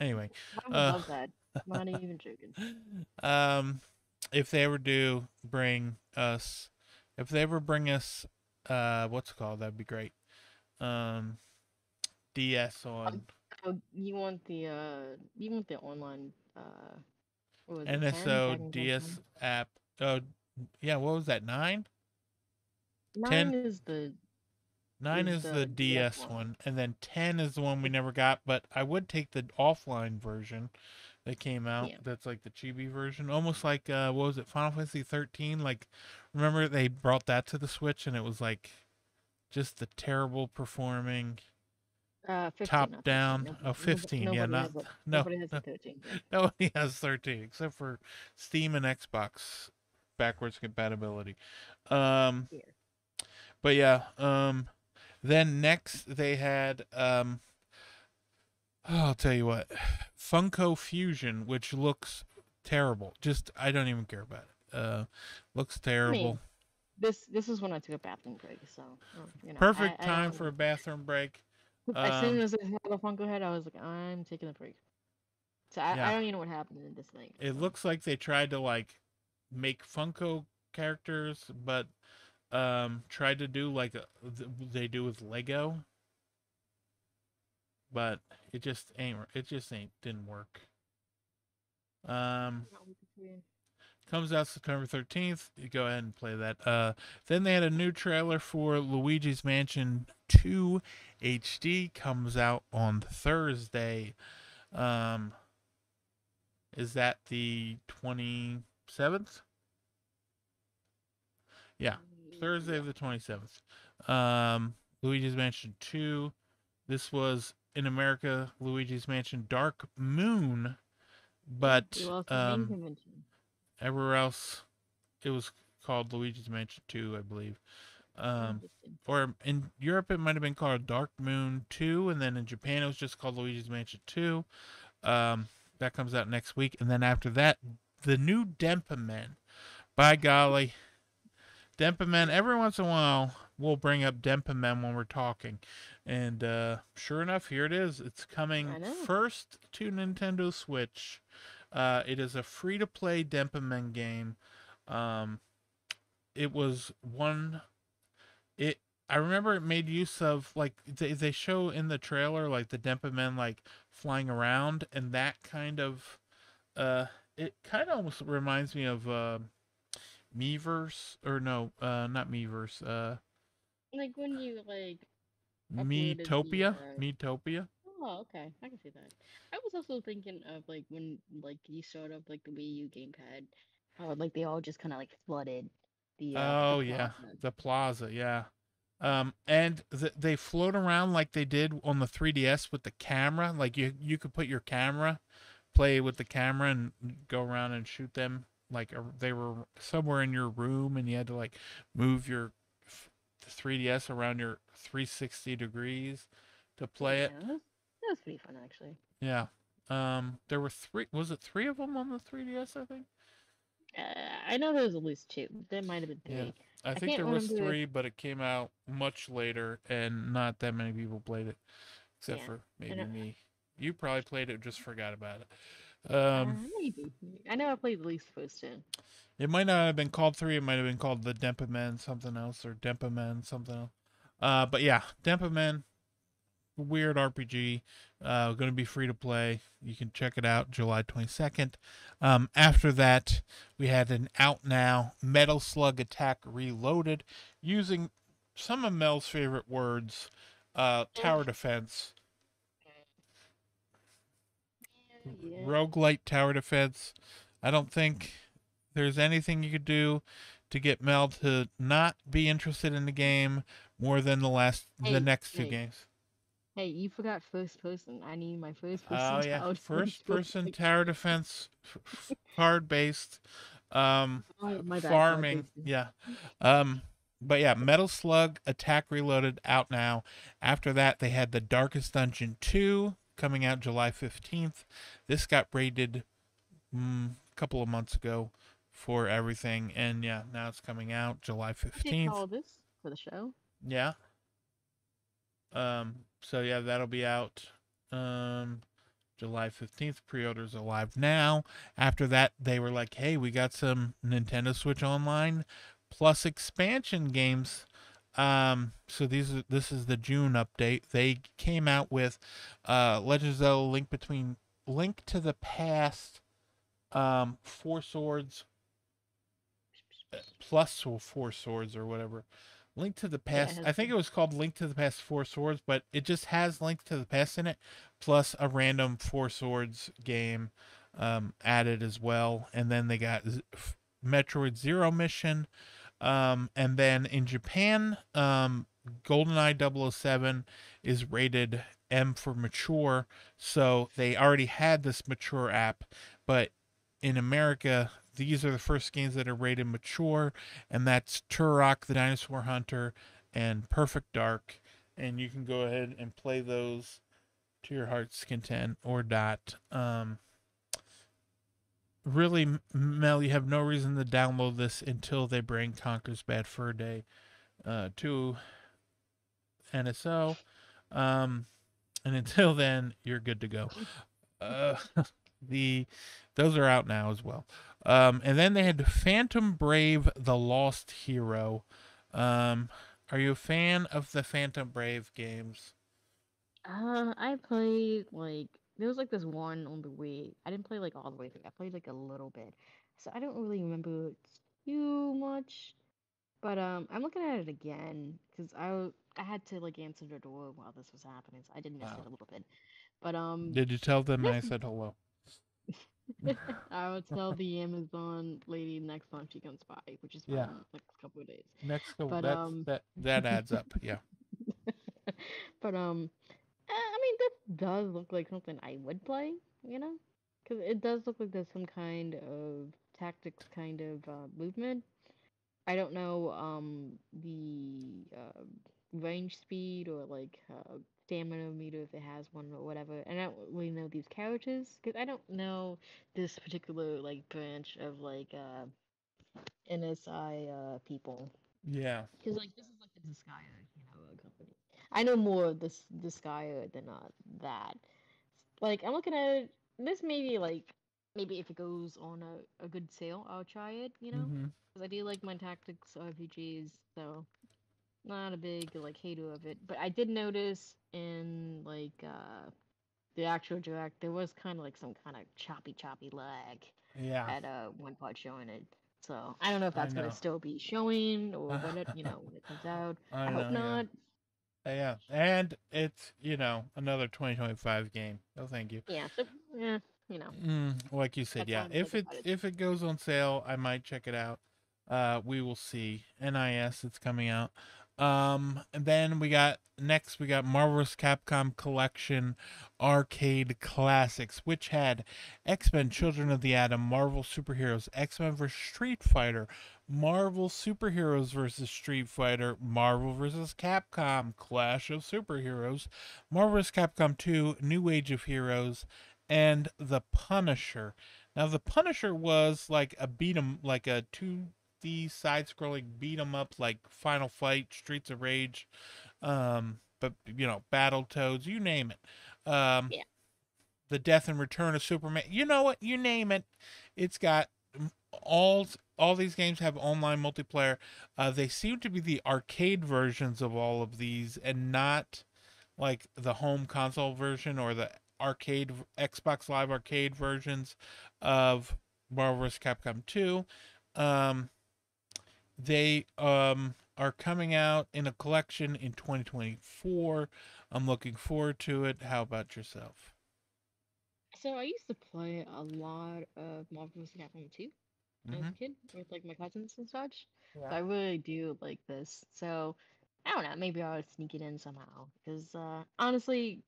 Anyway, I would uh, love that. Not even joking. um, if they ever do bring us, if they ever bring us, what's it called? That'd be great. Um, DS Um, on you want the online what was it, 10? NSO Dragon Quest DS 10? app. Oh, yeah. What was that? 9, 10. 9 Nine is is the the DS DS one. one, and then 10 is the one we never got. But I would take the offline version that came out. Yeah. That's like the chibi version, almost like what was it, Final Fantasy 13? Like, remember they brought that to the Switch, and it was like just the terrible performing 15, top not 13. down. Oh, 15, yeah, Nobody not has a no, nobody has a no, 13 yet. nobody has 13 except for Steam and Xbox backwards compatibility. Um, Here. but yeah, then next they had I'll tell you what, Funko Fusion, which looks terrible. Just I don't even care about it. Looks I mean, terrible. this is when I took a bathroom break, so Perfect I time don't. for a bathroom break. As soon Um, as I had the Funko head, I was like, I'm taking a break. So I yeah, don't even know what happened in this thing. it So looks like they tried to like make Funko characters, but tried to do like they do with Lego, but it just ain't didn't work. Um, Comes out September 13th. You go ahead and play that. Then they had a new trailer for Luigi's Mansion 2 HD. Comes out on Thursday. Um, is that the 27th? Yeah, Thursday yeah. the 27th. Luigi's Mansion 2. This was in America Luigi's Mansion Dark Moon, Yeah, we but lost the name convention. everywhere else it was called Luigi's Mansion 2, I believe. Um, Interesting. or in Europe, it might have been called Dark Moon 2, and then in Japan, it was just called Luigi's Mansion 2. That comes out next week, and then after that, the new Denpa Men. By golly, Denpa Men. Every once in a while, we'll bring up Denpa Men when we're talking, and sure enough, here it is. It's coming I know. first to Nintendo Switch. It is a free-to-play Denpa Men game. Um, it was one. It I remember it made use of like they show in the trailer like the Denpa men like flying around, and that kind of uh it kind of almost reminds me of Miiverse, or no, not Miiverse, Like when you like uploaded the Miitopia, Miitopia. Oh, okay. I can see that. I was also thinking of like when like you sort of like the Wii U gamepad, how like they all just kind of like flooded the Oh yeah, plaza. the Plaza, yeah. And they float around like they did on the 3DS with the camera. Like you could put your camera, play with the camera, and go around and shoot them. Like they were somewhere in your room, and you had to like move your 3DS around your 360 degrees to play Yeah, it. that was pretty fun actually. Yeah. There were three. Was it three of them on the 3DS? I think. I know there was at least two. There might have been Yeah. three. I I think can't there was remember if three, but it came out much later, and not that many people played it, except yeah. for I maybe know, me. You probably played it, just forgot about it. maybe. I know I played at least the first two. It might not have been called three. It might have been called the Dempa Men something else, or Dempa Men something else. But yeah, Dempa Men, weird RPG. Going to be free to play. You can check it out July 22nd. After that, we had an out now Metal Slug Attack Reloaded using some of Mel's favorite words, tower defense, Yeah. roguelite tower defense. I don't think there's anything you could do to get Mel to not be interested in the game more than the Hey, next two hey, games. hey! You forgot first person. I need my first Oh person yeah, child first person like tower defense, card based, my bad, card farming. based. Yeah, but yeah, Metal Slug Attack Reloaded out now. After that, they had the Darkest Dungeon 2 coming out July 15th. This got rated a couple of months ago for everything, and yeah, now it's coming out July I did 15th. call this for the show. Yeah. So yeah, that'll be out July 15th. Pre-orders are live now. After that, they were like, "Hey, we got some Nintendo Switch Online plus expansion games." So this is the June update. They came out with Legend of Zelda Link to the Past, Four Swords plus Four Swords or whatever. Link to the Yeah, it Past. has I think the it was called Link to the Past Four Swords, but it just has Link to the Past in it, plus a random Four Swords game added as well. And then they got Metroid Zero Mission. And then in Japan, GoldenEye 007 is rated M for mature. So they already had this mature app, but in America, these are the first games that are rated mature, and that's Turok the Dinosaur Hunter and Perfect Dark. And you can go ahead and play those to your heart's content or not. Really, Mel, you have no reason to download this until they bring Conker's Bad Fur Day to NSO. Um, and until then, you're good to go. Uh, the those are out now as well. And then they had Phantom Brave: The Lost Hero. Are you a fan of the Phantom Brave games? I played like there was like this one on the Wii. I didn't play like all the way through. I played like a little bit, so I don't really remember too much. But I'm looking at it again because I had to like answer the door while this was happening, so I did miss it Wow. a little bit. But Did you tell them this I said hello? I would tell the Amazon lady next time she comes by, which is Yeah. probably in like a couple of days. Next couple. But That adds up. Yeah. but I mean, this does look like something I would play, you know? Because it does look like there's some kind of tactics kind of movement. I don't know the range speed or like stamina meter if it has one or whatever. And I don't really know these characters because I don't know this particular like branch of like NSI people. Yeah. Because like this is like the Disgaea, company. I know more of this Disgaea than that. Like I'm looking at it, this maybe like maybe if it goes on a good sale, I'll try it. Mm-hmm. Because I do like my tactics RPGs. So not a big like hater of it, but I did notice in like the actual direct there was kind of like some kind of choppy lag Yeah, at one part showing it. So I don't know if I that's gonna know. still be showing or I when it when it comes out. I hope know. Yeah. not. Yeah, and it's another 2025 game. No, thank you. Yeah. So yeah, you know Like you said, that's all yeah. I'm gonna think about it. If it goes on sale, I might check it out. We will see. NIS, it's coming out. And then we got Marvel's Capcom Collection Arcade Classics, which had X Men: Children of the Atom, Marvel Superheroes, X Men vs Street Fighter, Marvel Superheroes vs Street Fighter, Marvel vs Capcom Clash of Superheroes, Marvel vs Capcom 2 New Age of Heroes, and The Punisher. Now, The Punisher was like a beat 'em, like a 2D side-scrolling beat 'em up, like Final Fight, Streets of Rage, but Battletoads, you name it. Yeah. The Death and Return of Superman. You know what? You name it. It's got all these games have online multiplayer. They seem to be the arcade versions of all of these, and not like the home console version or the arcade Xbox Live arcade versions of Marvel vs. Capcom 2. Um, they are coming out in a collection in 2024. I'm looking forward to it. How about yourself? So I used to play a lot of Marvel vs. Capcom 2 as Mm-hmm. a kid with like my cousins and such. Yeah. So I really do like this. So I don't know, maybe I'll sneak it in somehow. Because honestly,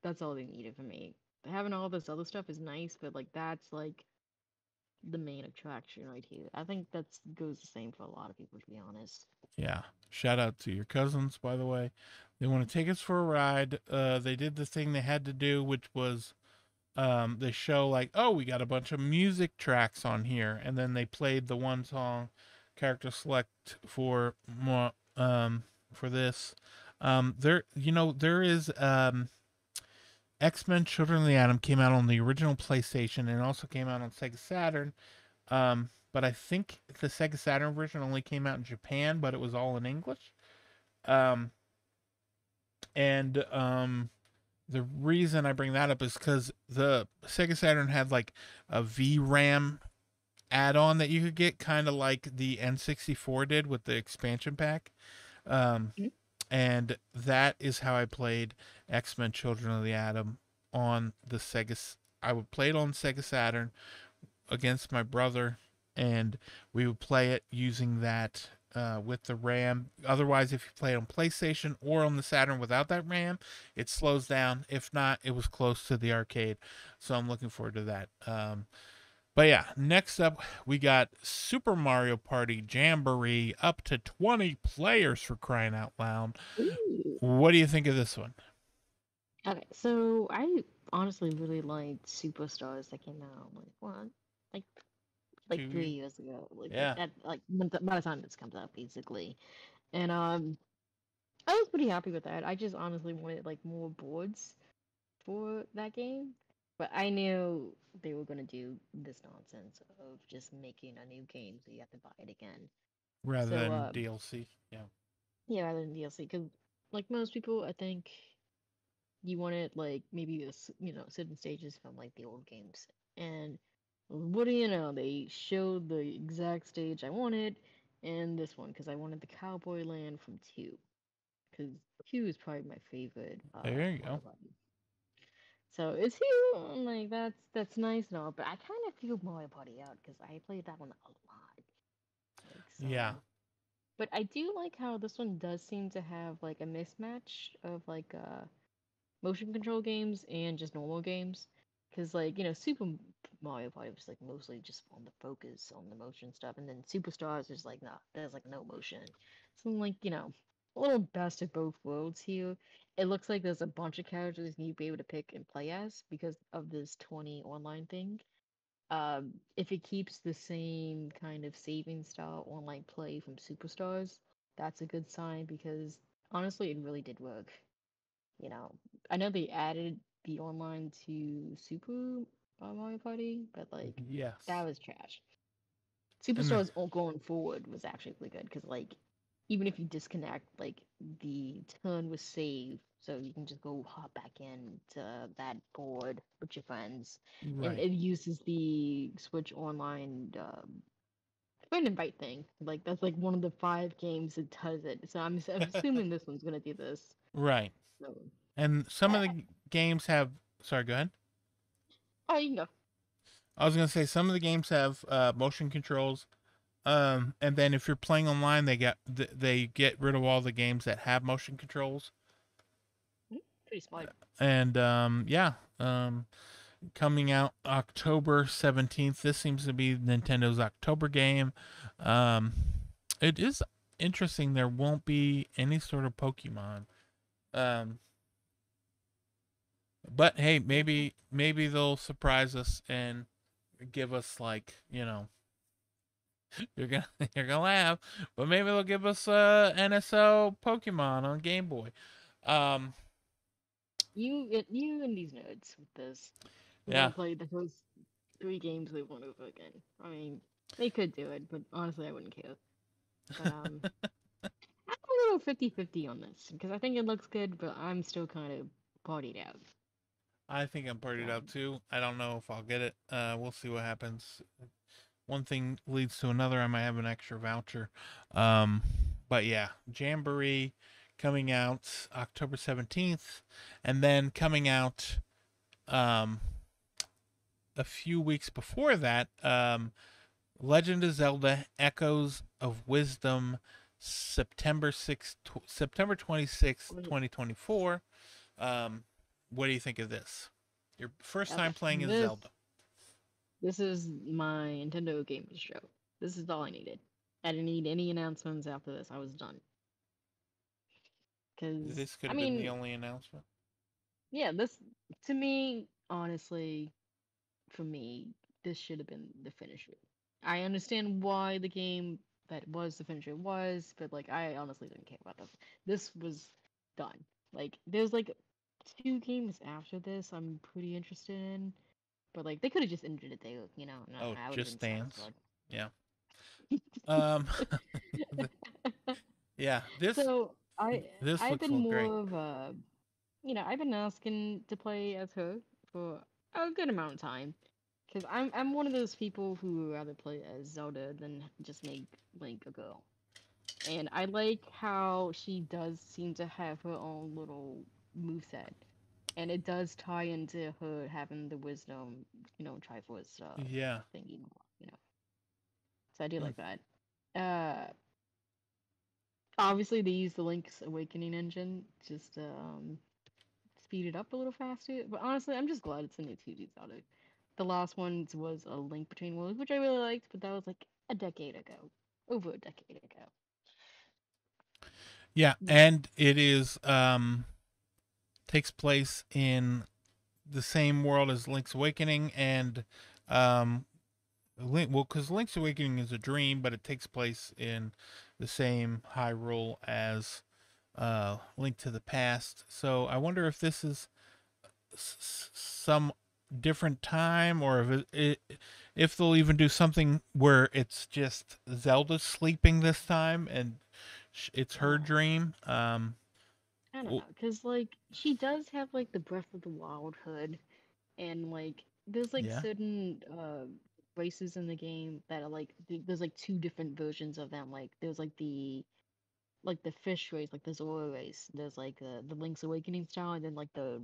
that's all they needed from me. Having all this other stuff is nice, but like that's like the main attraction right here. I think that's goes the same for a lot of people, to be honest. Yeah. Shout out to your cousins, by the way. They want to take us for a ride. They did the thing they had to do, which was they show like, oh, we got a bunch of music tracks on here, and then they played the one song character select for more for this. There is X Men: Children of the Atom came out on the original PlayStation and also came out on Sega Saturn. But I think the Sega Saturn version only came out in Japan, but it was all in English. Um, and the reason I bring that up is because the Sega Saturn had like a VRAM add-on that you could get, kind of like the N64 did with the expansion pack. Um, Mhm. and that is how I played X Men: Children of the Atom on the Sega. I would play it on Sega Saturn against my brother, and we would play it using that with the RAM. Otherwise, if you play it on PlayStation or on the Saturn without that RAM, it slows down. If not, it was close to the arcade. So I'm looking forward to that. But yeah, next up we got Super Mario Party Jamboree, up to 20 players, for crying out loud. Ooh. What do you think of this one? Okay, so I honestly really liked Superstars that came out like what, like like 2 years? 3 years ago, like Yeah. at like by the time this comes out, basically. And I was pretty happy with that. I just honestly wanted like more boards for that game, but I knew they were gonna do this nonsense of just making a new game so you have to buy it again. Rather So than DLC. Yeah. yeah, rather than DLC, because like most people, I think you wanted like maybe this certain stages from like the old games, and what do you know? They showed the exact stage I wanted, and this one because I wanted the Cowboy Land from two, because two is probably my favorite There you Mario go. Party. So it's two, like that's nice and all, but I kind of feel Mario Party out because I played that one a lot. Like Yeah. so, but I do like how this one does seem to have like a mismatch of like motion control games and just normal games. Because like Mario Party was like mostly just on the focus on the motion stuff, and then Superstars is like nah, there's like no motion. So like a little best of both worlds here. It looks like there's a bunch of characters you'd be able to pick and play as because of this 20 online thing. If it keeps the same kind of saving style online play from Superstars, that's a good sign because honestly, it really did work. You know, I know they added the online to Super Mario Party, but like that Yes. was trash. And Superstars going forward was actually really good because like even if you disconnect, like the turn was saved, so you can just go hop back in to that board with your friends, and Right. it uses the Switch Online friend invite thing. Like that's like one of the 5 games that does it. So I'm assuming this one's gonna do this. Right. So, And some of uh, the games have. Sorry, go ahead. oh, you can go. I was gonna say some of the games have motion controls. And then if you're playing online, they get rid of all the games that have motion controls. Pretty smart. And yeah, um, coming out October 17th. This seems to be Nintendo's October game. Um, it is interesting. There won't be any sort of Pokemon. Um, but hey, maybe they'll surprise us and give us like you're gonna you're gonna laugh, but maybe they'll give us NSO Pokemon on Game Boy. Um, You and these nerds with this want yeah, to play the first 3 games they want over again. I mean, they could do it, but honestly, I wouldn't care. But I'm a little 50-50 on this because I think it looks good, but I'm still kind of partied out. I think I'm partied out Um, too. I don't know if I'll get it. We'll see what happens. One thing leads to another. I might have an extra voucher. Um, but yeah, Jamboree coming out October 17th, and then coming out um, a few weeks before that, Legend of Zelda: Echoes of Wisdom, September 26th, wait, 2024. Um, what do you think of this? Your first okay, time playing as this Zelda. this is my Nintendo Gamers Show. This is all I needed. I didn't need any announcements after this. I was done. Because This could I have been the mean, only announcement. yeah, this to me, honestly, for me, this should have been the finisher. I understand why the game that was the finisher was, but like I honestly didn't care about this. This was done. Like there's like 2 games after this I'm pretty interested in, but like they could have just ended it there, and Oh, I would have Just been Dance. satisfied. Yeah. Um. yeah. So This I've looks been great. more of a I've been asking to play as her for a good amount of time. Because I'm one of those people who would rather play as Zelda than just make Link a girl. And I like how she does seem to have her own little moveset. And it does tie into her having the wisdom, Triforce Yeah. thingy, you know. So I do Mm. like that. Uh, Obviously they use the Link's Awakening engine just to speed it up a little faster. But honestly, I'm just glad it's a new 2D Zelda. The last one was A Link Between Worlds, which I really liked, but that was like a decade ago, over a decade ago. Yeah, Mm. and it is takes place in the same world as Link's Awakening, and um because Link's Awakening is a dream, but it takes place in the same Hyrule as Link to the Past. So I wonder if this is some different time, or if they'll even do something where it's just Zelda sleeping this time and it's her Oh, dream. I don't know, cause like she does have like the Breath of the Wild hood, and like there's like Yeah, certain races in the game that are like there's like 2 different versions of them. Like there's like the fish race, like the Zora race. There's like the Link's Awakening style, and then like the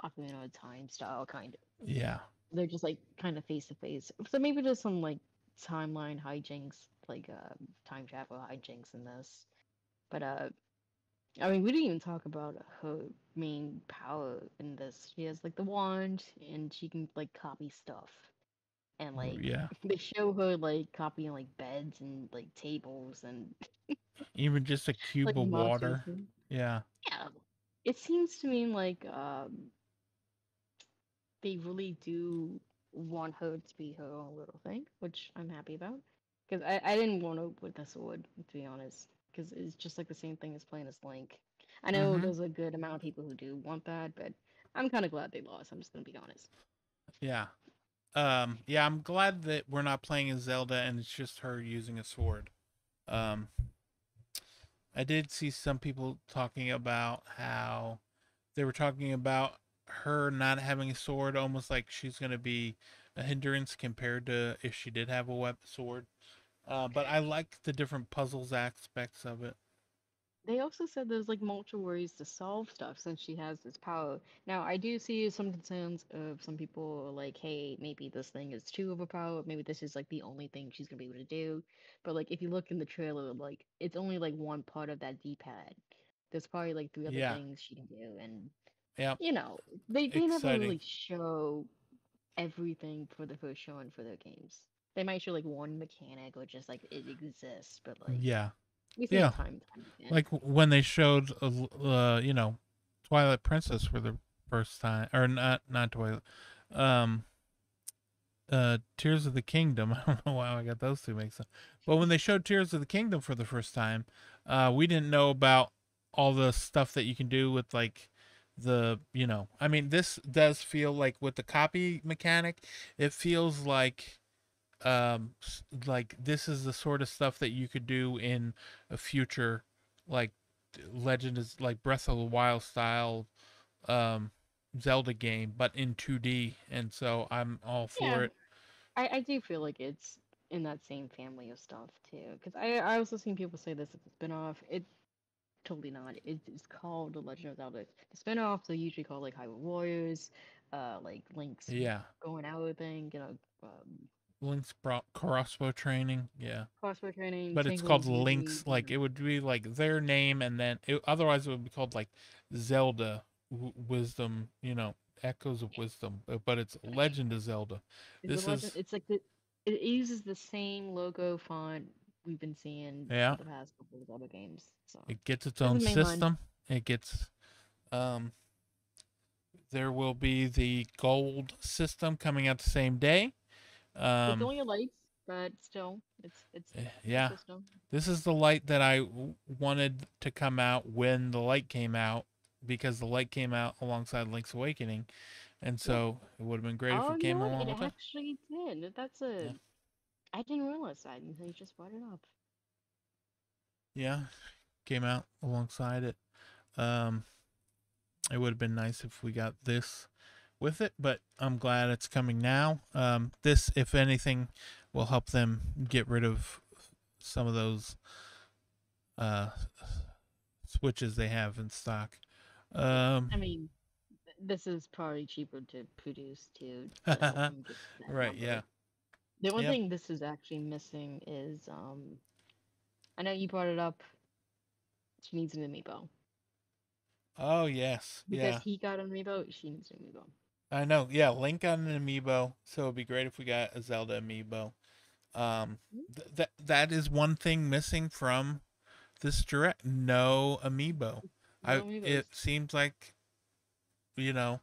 Ocarina of Time style kind of. yeah, They're just like kind of face to face. So maybe there's some like timeline hijinks, like time travel hijinks in this. But I mean, we didn't even talk about her main power in this. She has like the wand, and she can like copy stuff. And like yeah. they show her like copying like beds and like tables and Even just a like cube of monsters. water. Yeah, Yeah, it seems to me like they really do want her to be her own little thing, which I'm happy about. Because I didn't want to with the sword, to be honest. Because it's just like the same thing as playing as Link. I know mm-hmm. there's a good amount of people who do want that, but I'm kind of glad they lost. I'm just gonna be honest. Yeah. Yeah, I'm glad that we're not playing as Zelda and it's just her using a sword. Um, I did see some people talking about how they were talking about her not having a sword, almost like she's going to be a hindrance compared to if she did have a sword. But I like the different puzzles aspects of it. They also said there's like multiple ways to solve stuff since she has this power. Now, I do see some concerns of some people are like, hey, maybe this thing is too overpowered. Maybe this is like the only thing she's gonna be able to do. But like, if you look in the trailer, like it's only like one part of that D-pad. There's probably like three other Yeah. things she can do, and Yep. you know, they never Exciting. really show everything for the first showing for their games. They might show like one mechanic or just like it exists, but like Yeah. we see Yeah. it time and time again. Like when they showed, Twilight Princess for the first time, or not Twilight, um, Tears of the Kingdom. I don't know why I got those two mixed up. But when they showed Tears of the Kingdom for the first time, we didn't know about all the stuff that you can do with like I mean, this does feel like with the copy mechanic, it feels like this is the sort of stuff that you could do in a future like Legend is like Breath of the Wild style um Zelda game, but in 2D, and so I'm all Yeah, for it. I do feel like it's in that same family of stuff too. Because I also seen people say this is a spin-off. It's totally not. It's called The Legend of Zelda. The spin-offs are usually called like Hyrule Warriors, like Link's Yeah, going out thing, Link's crossbow training. Yeah, crossbow training, but it's called Tingle's Movie, Link's. Like it would be like their name, and then otherwise it would be called like Zelda Wisdom. Echoes of Wisdom. But it's Legend of Zelda. It's a This legend. is It's like it uses the same logo font we've been seeing for yeah. the past couple of other games. So It gets its this own is mainline. system. It gets um. There will be the gold system coming out the same day. It's Um, only a light, but still, it's a yeah, system. this is the light that I wanted to come out when the light came out, because the light came out alongside Link's Awakening, and Yeah. so it would have been great if Oh, it you know came what? along It with it. actually did. That's a. Yeah, I didn't realize that until you just brought it up. yeah, came out alongside it. Um, it would have been nice if we got this with it, but I'm glad it's coming now. This, if anything, will help them get rid of some of those uh, switches they have in stock. Yeah. Um, I mean, this is probably cheaper to produce too to help them get that right, number. yeah, The one yep. thing this is actually missing is I know you brought it up. She needs an amiibo Oh yes, because yeah. he got an amiibo. She needs an amiibo. I know. Yeah, Link got an amiibo, so it'd be great if we got a Zelda amiibo. Um, that is one thing missing from this direct. No amiibo. No It amiibos. seems like you know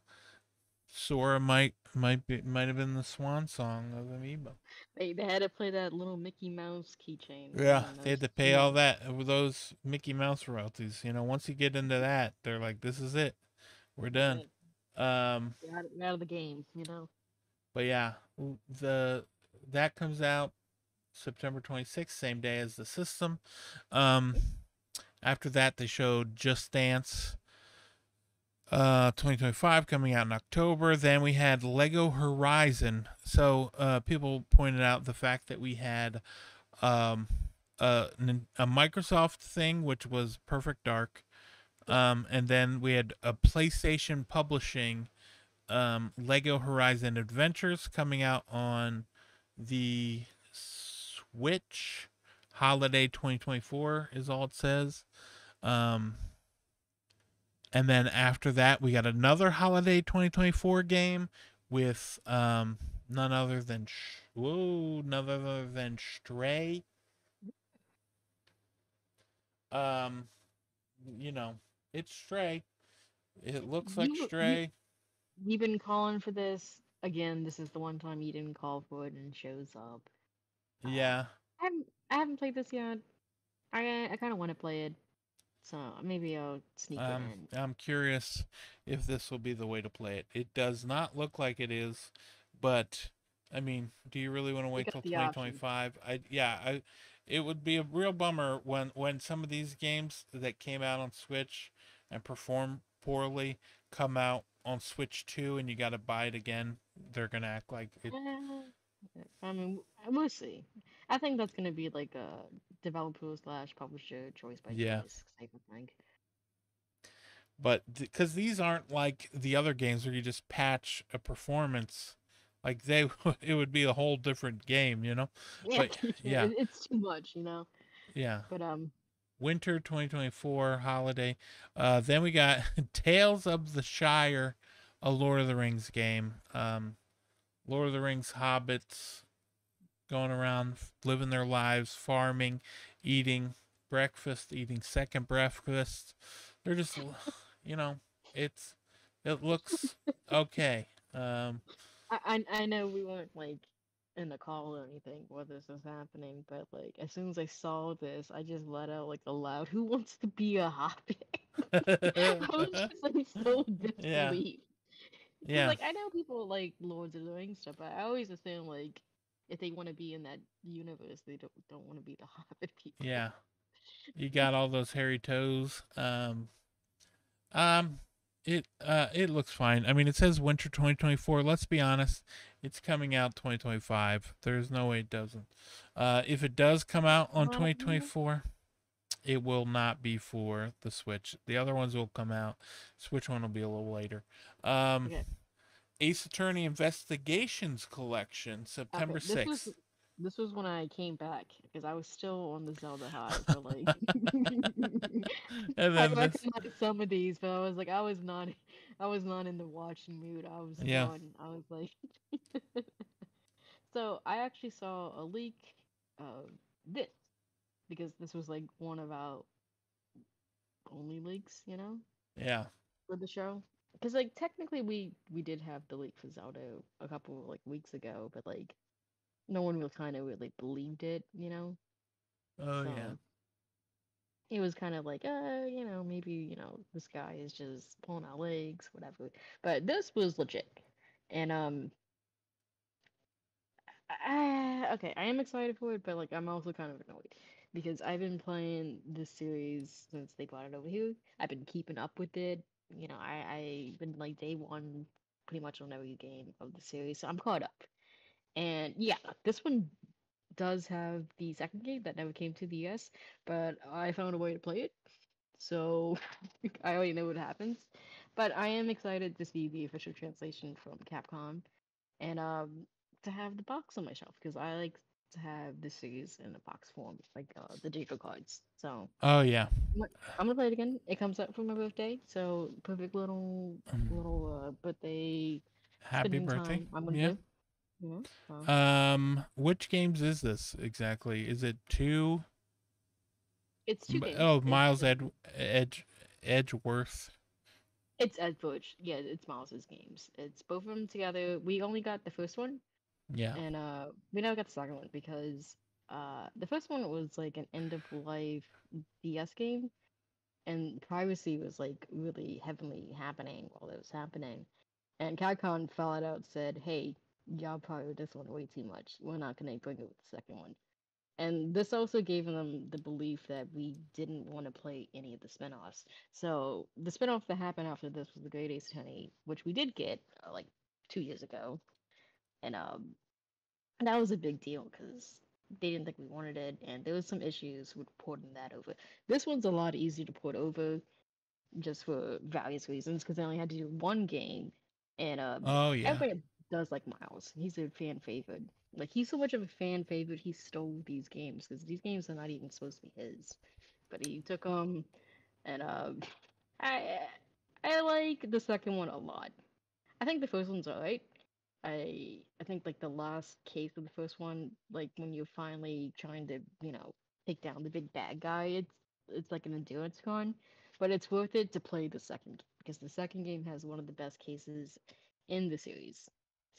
Sora might have been the swan song of amiibo. They had to play that little Mickey Mouse keychain, Yeah, man. they had Those to pay all mm, that with those Mickey Mouse royalties. Once you get into that, they're like, "This is it, we're that's done." it. Um, You're out of the game, you know. but yeah, the that comes out September 26th, same day as the system. Um, after that, they showed Just Dance 2025 coming out in October. Then we had Lego Horizon. So people pointed out the fact that we had um, a Microsoft thing, which was Perfect Dark. And then we had a PlayStation Publishing Lego Horizon Adventures coming out on the Switch. Holiday 2024 is all it says. Um, and then after that, we got another Holiday 2024 game with none other than Stray. Um, you know, it's Stray. It looks like You you Stray. you've been calling for this again. This is the one time you didn't call for it and it shows up. Yeah. I haven't played this yet. I kind of want to play it, so maybe I'll sneak it in. I'm curious if this will be the way to play it. It does not look like it is, but I mean, do you really want to You wait got till the option. 2025? It would be a real bummer when some of these games that came out on Switch and perform poorly come out on Switch 2 and you got to buy it again. They're going to act like it. I mean, we'll see. I think that's gonna be like a developer slash publisher choice by Yeah. choice type of thing. But because these aren't like the other games where you just patch a performance, like they it would be a whole different game, you know. Yeah, But yeah, it's too much, you know. yeah. But Winter 2024 holiday. Then we got Tales of the Shire, a Lord of the Rings game. Lord of the Rings hobbits going around living their lives, farming, eating breakfast, eating second breakfast. They're just, you know, it's it looks okay. I know we weren't like in the call or anything while this was happening, but like as soon as I saw this, I just let out like a loud, "Who wants to be a hobbit?" I was just like so Yeah, disbelief. Because yeah, like I know people like Lords of the Rings stuff, but I always assume like if they want to be in that universe, they don't want to be the Hobbit people. yeah. You got all those hairy toes. Um, it looks fine. I mean, it says winter 2024. Let's be honest, it's coming out 2025. There's no way it doesn't. If it does come out on Uh, 2024, it will not be for the Switch. The other ones will come out. Switch one will be a little later. Um, okay, Ace Attorney Investigations Collection, okay. September 6th. This was when I came back because I was still on the Zelda high. So like, And I then this, recognized some of these, but I was not in the watching mood. I was yeah, done. I was like, so I actually saw a leak of this because this was like one of our only leaks, you know, yeah, for the show. Because like technically we did have the leak for Zelda a couple like weeks ago, but like no one really kind of really believed it, you know. oh yeah, So it was kind of like, you know, maybe you know this guy is just pulling our legs, whatever. But this was legit, and okay, I am excited for it, but like I'm also kind of annoyed because I've been playing this series since they brought it over here. I've been keeping up with it. You know, I've been like day one pretty much on every game of the series, so I'm caught up. And yeah, this one does have the second game that never came to the US, but I found a way to play it. So I already know what happens. But I am excited to see the official translation from Capcom and to have the box on my shelf because I like to have the series in a box form, like the digital cards. So oh yeah. I'm gonna play it again. It comes out for my birthday, so perfect little birthday Happy spending birthday. time I'm gonna Yeah. do. Yeah. So Which games is this exactly? Is it two? it's two games. Oh, Miles Edgeworth. It's Edgeforge. Yeah, it's Miles's games. It's both of them together. We only got the first one, Yeah. and we never got the second one because the first one was like an end of life DS game, and piracy was like really heavily happening while it was happening. And Capcom flat out said, "Hey, y'all pirated this one way too much. We're not gonna bring it with the second one." And this also gave them the belief that we didn't want to play any of the spin-offs. So the spin-off that happened after this was the Great Ace Attorney, which we did get like 2 years ago, and that was a big deal because they didn't think we wanted it, and there was some issues with porting that over. This one's a lot easier to port over, just for various reasons, because they only had to do one game, and Oh yeah. everybody does like Miles. He's a fan favorite. Like he's so much of a fan favorite, he stole these games because these games are not even supposed to be his, but he took them, and I I like the second one a lot. I think the first one's alright. I think like the last case of the first one, like when you're finally trying to, you know, take down the big bad guy, it's like an endurance con, but it's worth it to play the second because the second game has one of the best cases in the series.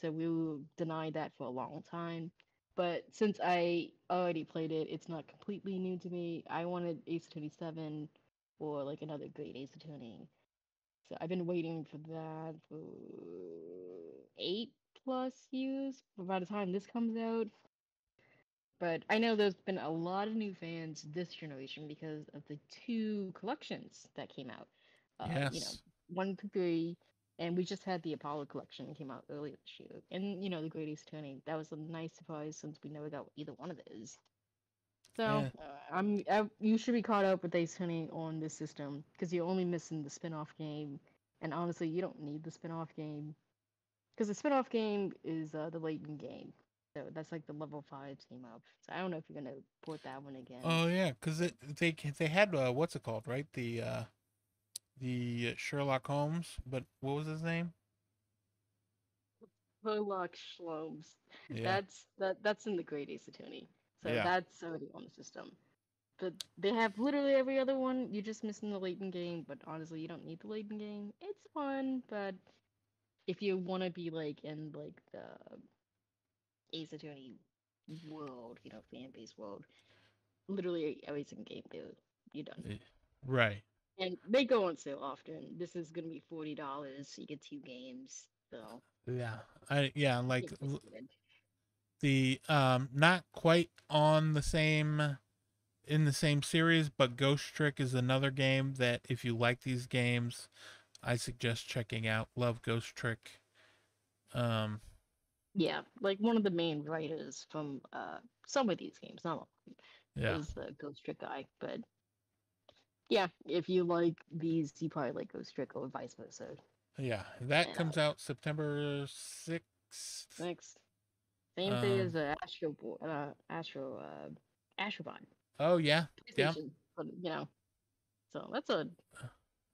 So we will deny that for a long time. But since I already played it, it's not completely new to me. I wanted Ace Attorney 7 or like another great Ace Attorney. So I've been waiting for that for 8 plus SKUs by the time this comes out. But I know there's been a lot of new fans this generation because of the two collections that came out. Yes. 1 to 3, and we just had the Apollo collection came out earlier this year. And the Great Ace Attorney, that was a nice surprise since we never got either one of those. So Yeah. you should be caught up with Ace Attorney on this system because you're only missing the spin-off game. And honestly, you don't need the spin-off game because the spin-off game is the Layton game. So that's like the level 5 team up. So I don't know if you're gonna port that one again. Oh yeah, because they had what's it called, right? The Sherlock Holmes, but what was his name? Sherlock Sholmes. Yeah. That's in the Great Ace Attorney. So Yeah. that's already on the system. But they have literally every other one. You're just missing the Layton game. But honestly, you don't need the Layton game. It's fun, but if you want to be like in like the Ace Attorney world, fan base world, literally every single game, you're done. Eh, Right. And they go on sale often. This is gonna be $40. So you get 2 games. So Yeah. Like get discounted. the not quite on the same in the same series, but Ghost Trick is another game that if you like these games, I suggest checking out. Love Ghost Trick. Um, Yeah, like one of the main writers from some of these games, not all of them, yeah, is the Ghost Trick guy. But yeah, if you like these, you probably like Ghost Trick or vice versa. yeah. That And comes out September 6th. next, same thing Um, as Astrobot oh yeah, yeah, PlayStation. But so that's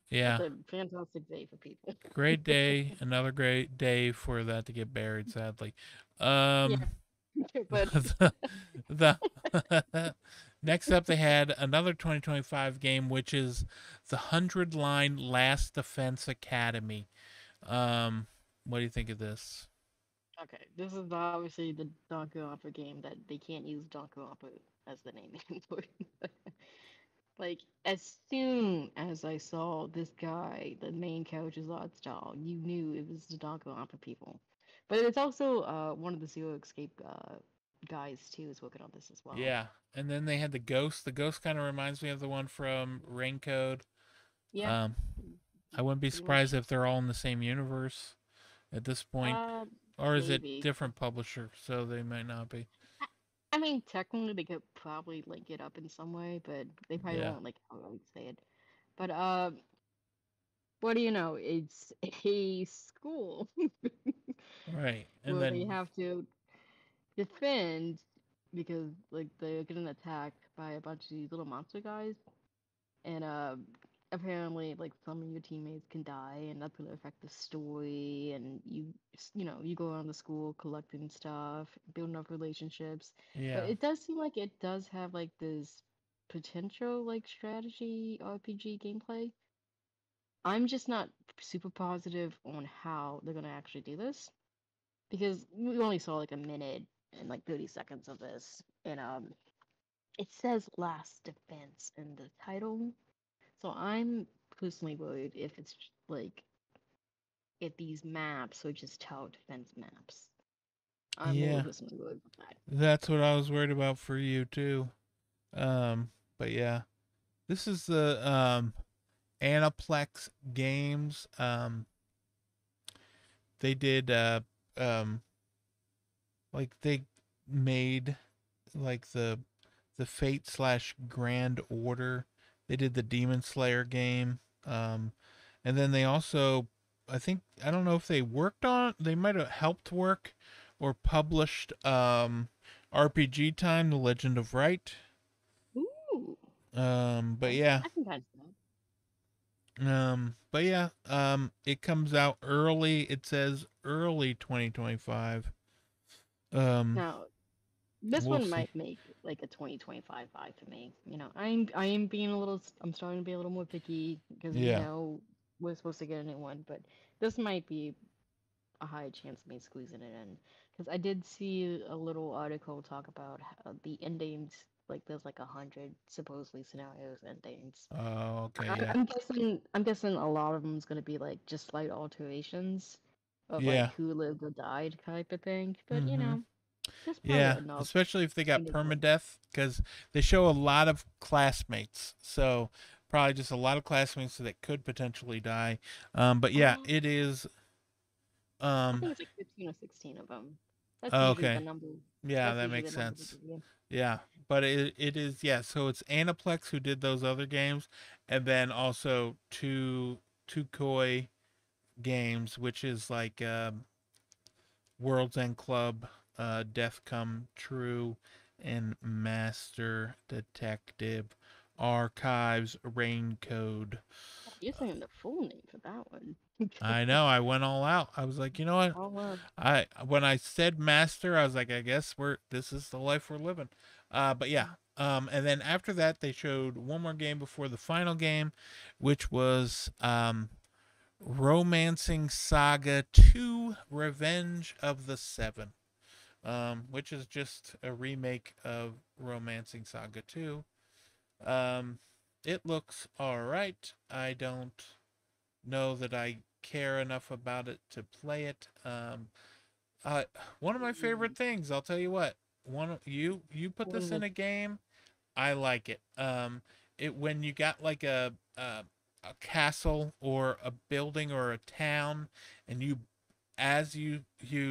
yeah. a fantastic day for people. Great day. Another great day for that to get buried. Sadly. Yeah, Um, but the, the next up they had another 2025 game, which is the 100 Line Last Defense Academy. What do you think of this? okay, this is obviously the Danganronpa game that they can't use Danganronpa as the name anymore. Like, as soon as I saw this guy, the main character's art style, you knew it was the Danganronpa people. But it's also one of the Zero Escape guys too is working on this as well. Yeah, and then they had the ghost. The ghost kind of reminds me of the one from Rain Code. Yeah, Um, I wouldn't be pretty much. surprised if they're all in the same universe at this point, Uh, or is it Maybe. different publisher? So they might not be. I, I mean, technically they could probably link it up in some way, but they probably Yeah, won't like outright say it. But what do you know? It's a school right. And where they then have to defend because like they're getting attacked by a bunch of these little monster guys, and apparently like some of your teammates can die, and that's gonna affect the story. And you go around the school collecting stuff, building up relationships, but yeah, it does seem like it does have like this potential like strategy RPG gameplay. I'm just not super positive on how they're gonna actually do this because we only saw like a minute and like 30 seconds of this, and it says last defense in the title, so I'm personally worried if it's like if these maps are just tower defense maps. I'm really yeah. personally worried about that. That's what I was worried about for you too. But yeah, this is the Aniplex Games. They did um like they made like the Fate slash Grand Order. They did the Demon Slayer game. And then they also, I don't know if they worked on, they might have helped work or published RPG Time, The Legend of Right. Ooh, But yeah, I can kind of see it comes out early. It says early 2025. that. Um, Now, this we'll one see. might make like a 2025 buy for me. I'm being a little I'm starting to be a little more picky because we Yeah. know we're supposed to get a new one, but this might be a high chance of me squeezing it in because I did see a little article talk about the endings. Like there's like 100 supposedly scenarios endings. Oh, okay. I, Yeah. I'm guessing a lot of them is gonna be like just slight alterations, of like Yeah. who lived or died type of thing. But Mm-hmm. that's probably Yeah, enough. especially if they got Meaningful. permadeath, because they show a lot of classmates. So probably just a lot of classmates that could potentially die. But yeah, Uh, it is. I Um, think it's like 15 or 16 of them. That's usually the okay. number. Yeah, That's that usually makes the number they sense. give you. Yeah, but it is, yeah. So it's Aniplex who did those other games, and then also two Koi games, which is like World's End Club, Death Come True, and Master Detective Archives Rain Code. You're saying the full name for that one. I know, I went all out. I was like, you know what? Oh, wow. I when I said master, I was like, I guess this is the life we're living. But yeah. And then after that, they showed one more game before the final game, which was Romancing Saga 2: Revenge of the Seven. Which is just a remake of Romancing Saga 2. Um, it looks alright. I don't know that I care enough about it to play it. Uh, One of my favorite things, I'll tell you what. You put What this is in it? a game, I like it. It when you got like a castle or a building or a town, and you as you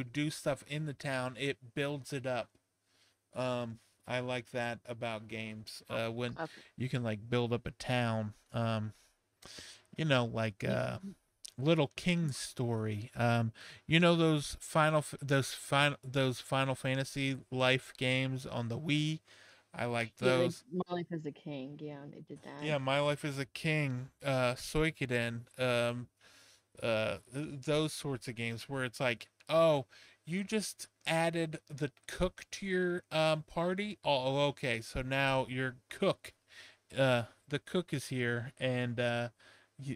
do stuff in the town, it builds it up. I like that about games. When Okay. you can like build up a town. Like Yeah. Little King's Story. You know those Final Fantasy Life games on the Wii. I like Yeah, like those. My Life as a King. Yeah, they did that. Yeah, My Life as a King, Suikoden, those sorts of games where it's like, oh, you just added the cook to your party. Oh, okay, so now your cook, the cook is here, and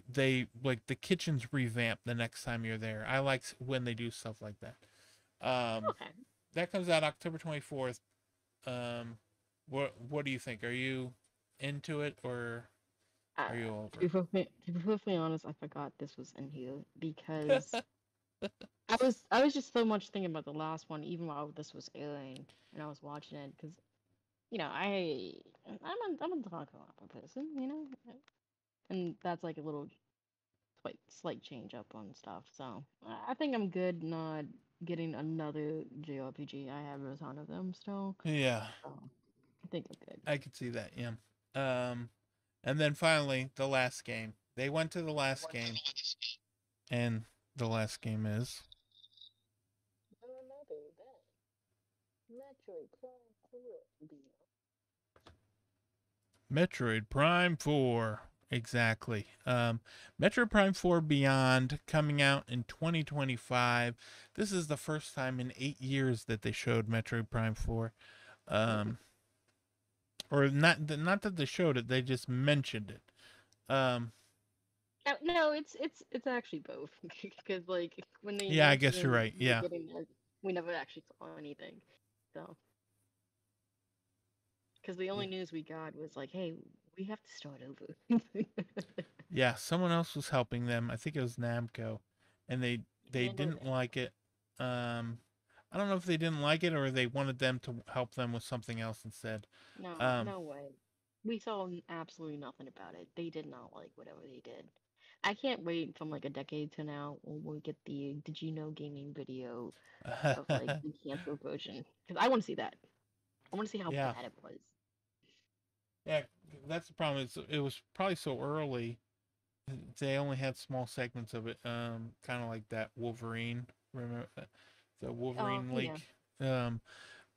they like the kitchen's revamped the next time you're there. I like when they do stuff like that. Um, Okay. that comes out October 24th. What do you think? Are you into it or are you over To be perfectly honest, I forgot this was in here because I was just so much thinking about the last one, even while this was airing, and I was watching it because I'm a Taco Appa person, and that's like a little slight change up on stuff. So I think I'm good not getting another JRPG. I have a ton of them still, it? Yeah, so I think I'm good. I could see that. Yeah. Um, and then finally the last game. They went to the last game, and the last game is Another then Metroid Prime 4 Metroid Prime 4. Exactly. Metroid Prime 4 Beyond coming out in 2025. This is the first time in 8 years that they showed Metroid Prime 4. Um, or not that they showed it, they just mentioned it. Um, No, it's actually both because like when they yeah, I guess you're mentioned right. we were Yeah. getting it, we never actually saw anything. So because the only news we got was like, hey, we have to start over. Yeah, someone else was helping them. I think it was Namco, and they Yeah, no didn't doubt. like it. Um, I don't know if they didn't like it or they wanted them to help them with something else instead. No, Um, no way. We saw absolutely nothing about it. They did not like whatever they did. I can't wait from like a decade to now when we get the Did You Know Gaming video of like the canceled version because I want to see that. I want to see how yeah, bad it was. yeah, that's the problem. It was probably so early. They only had small segments of it. Kind of like that Wolverine. Remember the Oh Wolverine yeah. leak.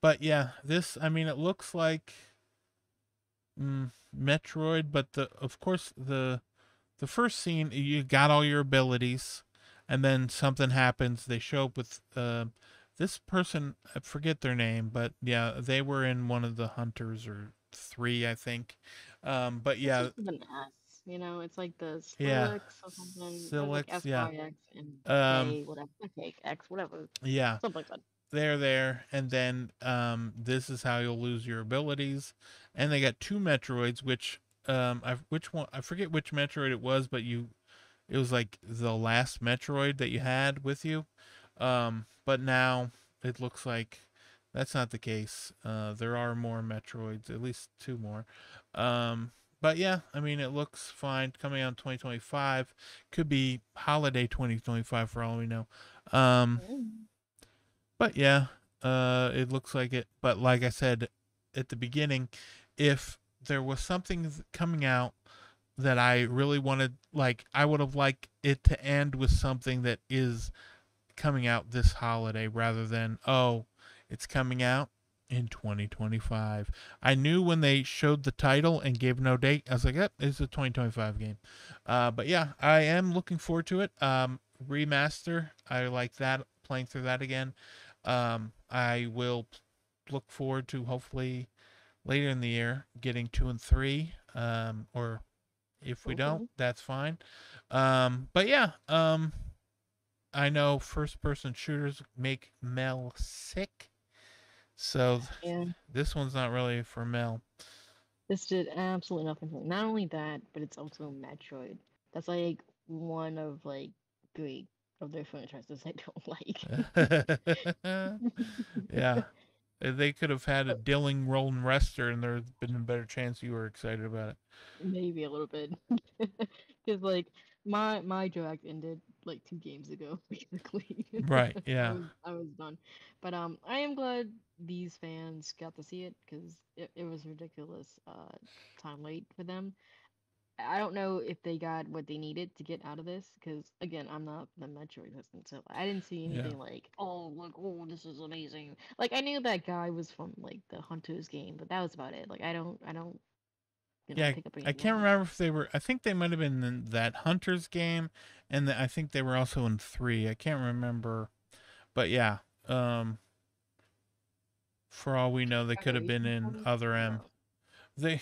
But yeah, this. I mean, it looks like Metroid, but of course the first scene you got all your abilities, and then something happens. They show up with this person. I forget their name, but yeah, they were in one of the hunters or three, I think. But It's yeah, just with an S, it's like the yeah, Skrillex or something. There's like Silix, yeah, SYX and um, K, whatever, K, X, whatever, yeah. something like that. They're there, and then this is how you'll lose your abilities. And they got two Metroids, which which one I forget which Metroid it was, but it was like the last Metroid that you had with you. But now it looks like that's not the case. There are more Metroids, at least two more. Um, but yeah, I mean, it looks fine. Coming out in 2025, could be holiday 2025 for all we know. Um, Mm. but yeah, it looks like it. But like I said at the beginning, if there was something coming out that I really wanted, like I would have liked it to end with something that is coming out this holiday rather than, oh, it's coming out in 2025. I knew when they showed the title and gave no date, I was like, yep, it's a 2025 game. But yeah, I am looking forward to it. Remaster, I like that, playing through that again. I will look forward to hopefully later in the year getting 2 and 3. Or if we don't, Okay. that's fine. But yeah, I know first person shooters make Mel sick. So Yeah. this one's not really for Mel. This did absolutely nothing for me. Not only that, but it's also Metroid. That's like one of like three of their franchises I don't like. Yeah. They could have had a Dilling Rolling Rester and there's been a better chance you were excited about it. Maybe a little bit. Because like my drag ended like 2 games ago, basically. Right, I yeah. was done. But I am glad these fans got to see it because it was ridiculous time late for them. I don't know if they got what they needed to get out of this because again, I'm not the Metroid person, so I didn't see Yeah. anything like, oh look, oh this is amazing. Like I knew that guy was from like the Hunters game, but that was about it. Like I don't Yeah, pick up I anything can't else. remember if they were. I think they might have been in that Hunters game, and I think they were also in 3. I can't remember, but yeah. Um, for all we know, they could have been Federation in probably? other I don't M. know. They,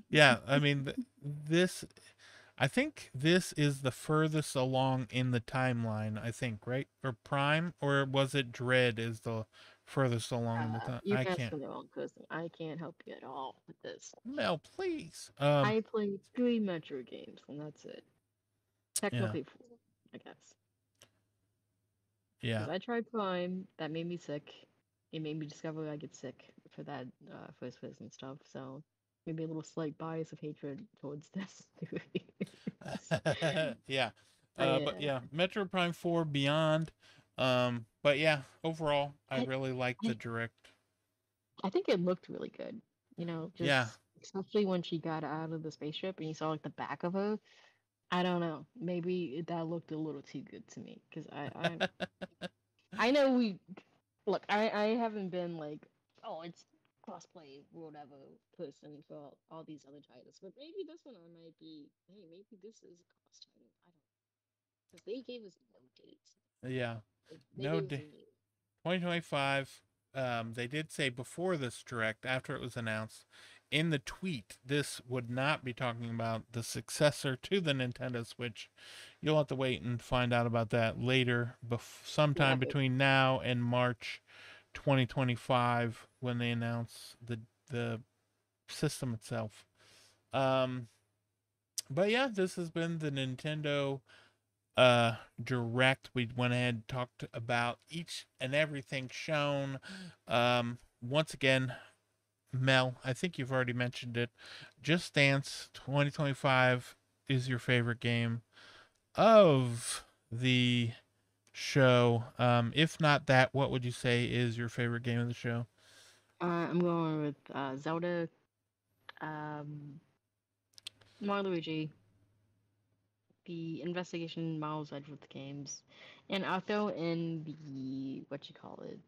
yeah. I mean, this. I think this is the furthest along in the timeline. I think, right? Or Prime, or was it Dread is the furthest along in the time? You're I can't. asking the wrong person. I can't help you at all with this. Mel, please. I played 3 Metro games and that's it. Yeah, Technically 4, I guess. yeah. Because I tried Prime, that made me sick. It made me discover I get sick for that first person stuff. So maybe a little slight bias of hatred towards this. Yeah. But But yeah, yeah, Metro Prime 4 Beyond. But yeah, overall, I I, really like the I direct. I think it looked really good. Yeah. Just especially when she got out of the spaceship and you saw like the back of her. I don't know. Maybe that looked a little too good to me because I know we look. I haven't been like, oh, it's cosplay or whatever person for all these other titles, but maybe this one I might be. Hey, maybe this is a cost title. I don't know because they gave us no dates. Yeah. They No gave us day. a name. 2025. They did say before this direct, after it was announced, in the tweet, this would not be talking about the successor to the Nintendo Switch. You'll have to wait and find out about that later, Yeah, sometime but between now and March 2025 when they announce the system itself. Um, but yeah, this has been the Nintendo direct. We went ahead and talked about each and everything shown. Once again, Mel, I think you've already mentioned it. Just Dance 2025 is your favorite game of the show. If not that, what would you say is your favorite game of the show? I'm going with Zelda, um, Mario Luigi, the Investigation Miles Edgeworth games, and I'll throw in the what you call it,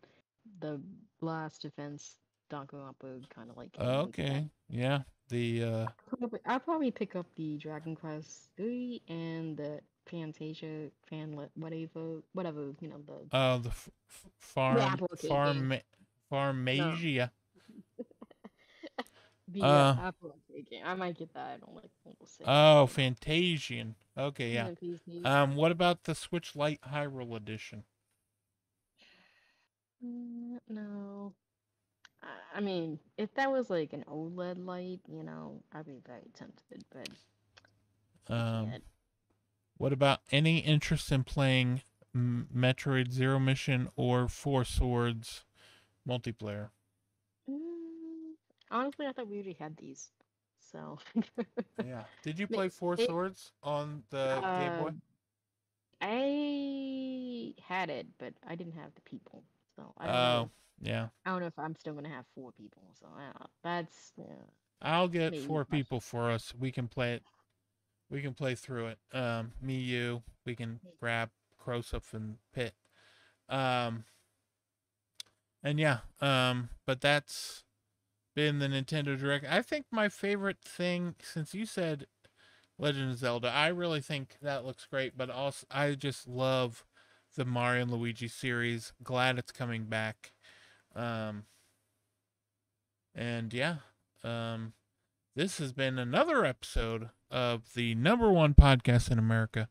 the Blast Defense Danganronpa kind of like game into that. Okay, yeah, the I'll probably pick up the Dragon Quest 3 and the Fantasia whatever the the Apple Arcade game. No, Farmagia. the Uh Apple Arcade game. I might get that on like Windows 6 or oh, something. Fantasian. Okay, yeah. Yeah, PC. What about the Switch Lite Hyrule Edition? No. I mean, if that was like an OLED light, I'd be very tempted. But Um, what about any interest in playing Metroid Zero Mission or Four Swords multiplayer? Honestly, I thought we already had these. So, Yeah. Did you Ma- play Four it, Swords on the Game uh, Boy? I had it, but I didn't have the people. So I don't know Oh, if yeah. I'm still gonna have 4 people. So I don't know. That's I'll get maybe a 4 people question. for us. We can play it. We can play through it. Me, you. We can grab Krosuf and Pit. Um, and yeah. But that's been the Nintendo Direct. I think my favorite thing, since you said Legend of Zelda, I really think that looks great. But also, I just love the Mario and Luigi series. Glad it's coming back. Um, and yeah. Um, this has been another episode of the #1 podcast in America,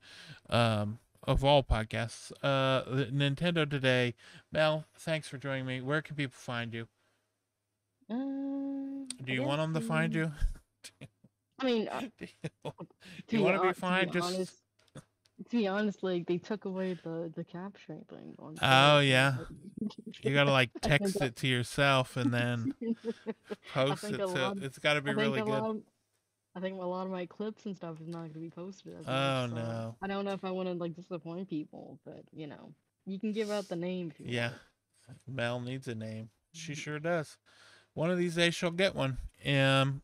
of all podcasts, Nintendo Today. Mel, thanks for joining me. Where can people find you? Do I you want guess them to find you? I mean, Do you want to be to be fine? Just honest, like they took away the capturing thing on oh Twitter, so yeah, you gotta like I think text it to yourself and then I post think it a to. lot, It's got to be I think really a good. lot, I think a lot of my clips and stuff is not going to be posted as much. Oh So no. I don't know if I want to like disappoint people, but you can give out the name if you Yeah, want. Mel needs a name. She sure does. One of these days she'll get one.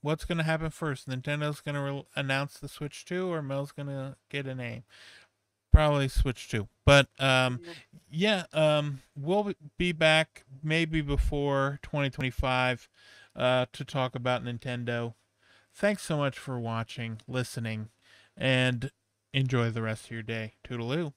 What's gonna happen first? Nintendo's gonna announce the Switch 2, or Mel's gonna get a name? Probably Switch 2. But Yeah. yeah. We'll be back maybe before 2025 to talk about Nintendo. Thanks so much for watching, listening, and enjoy the rest of your day. Toodaloo.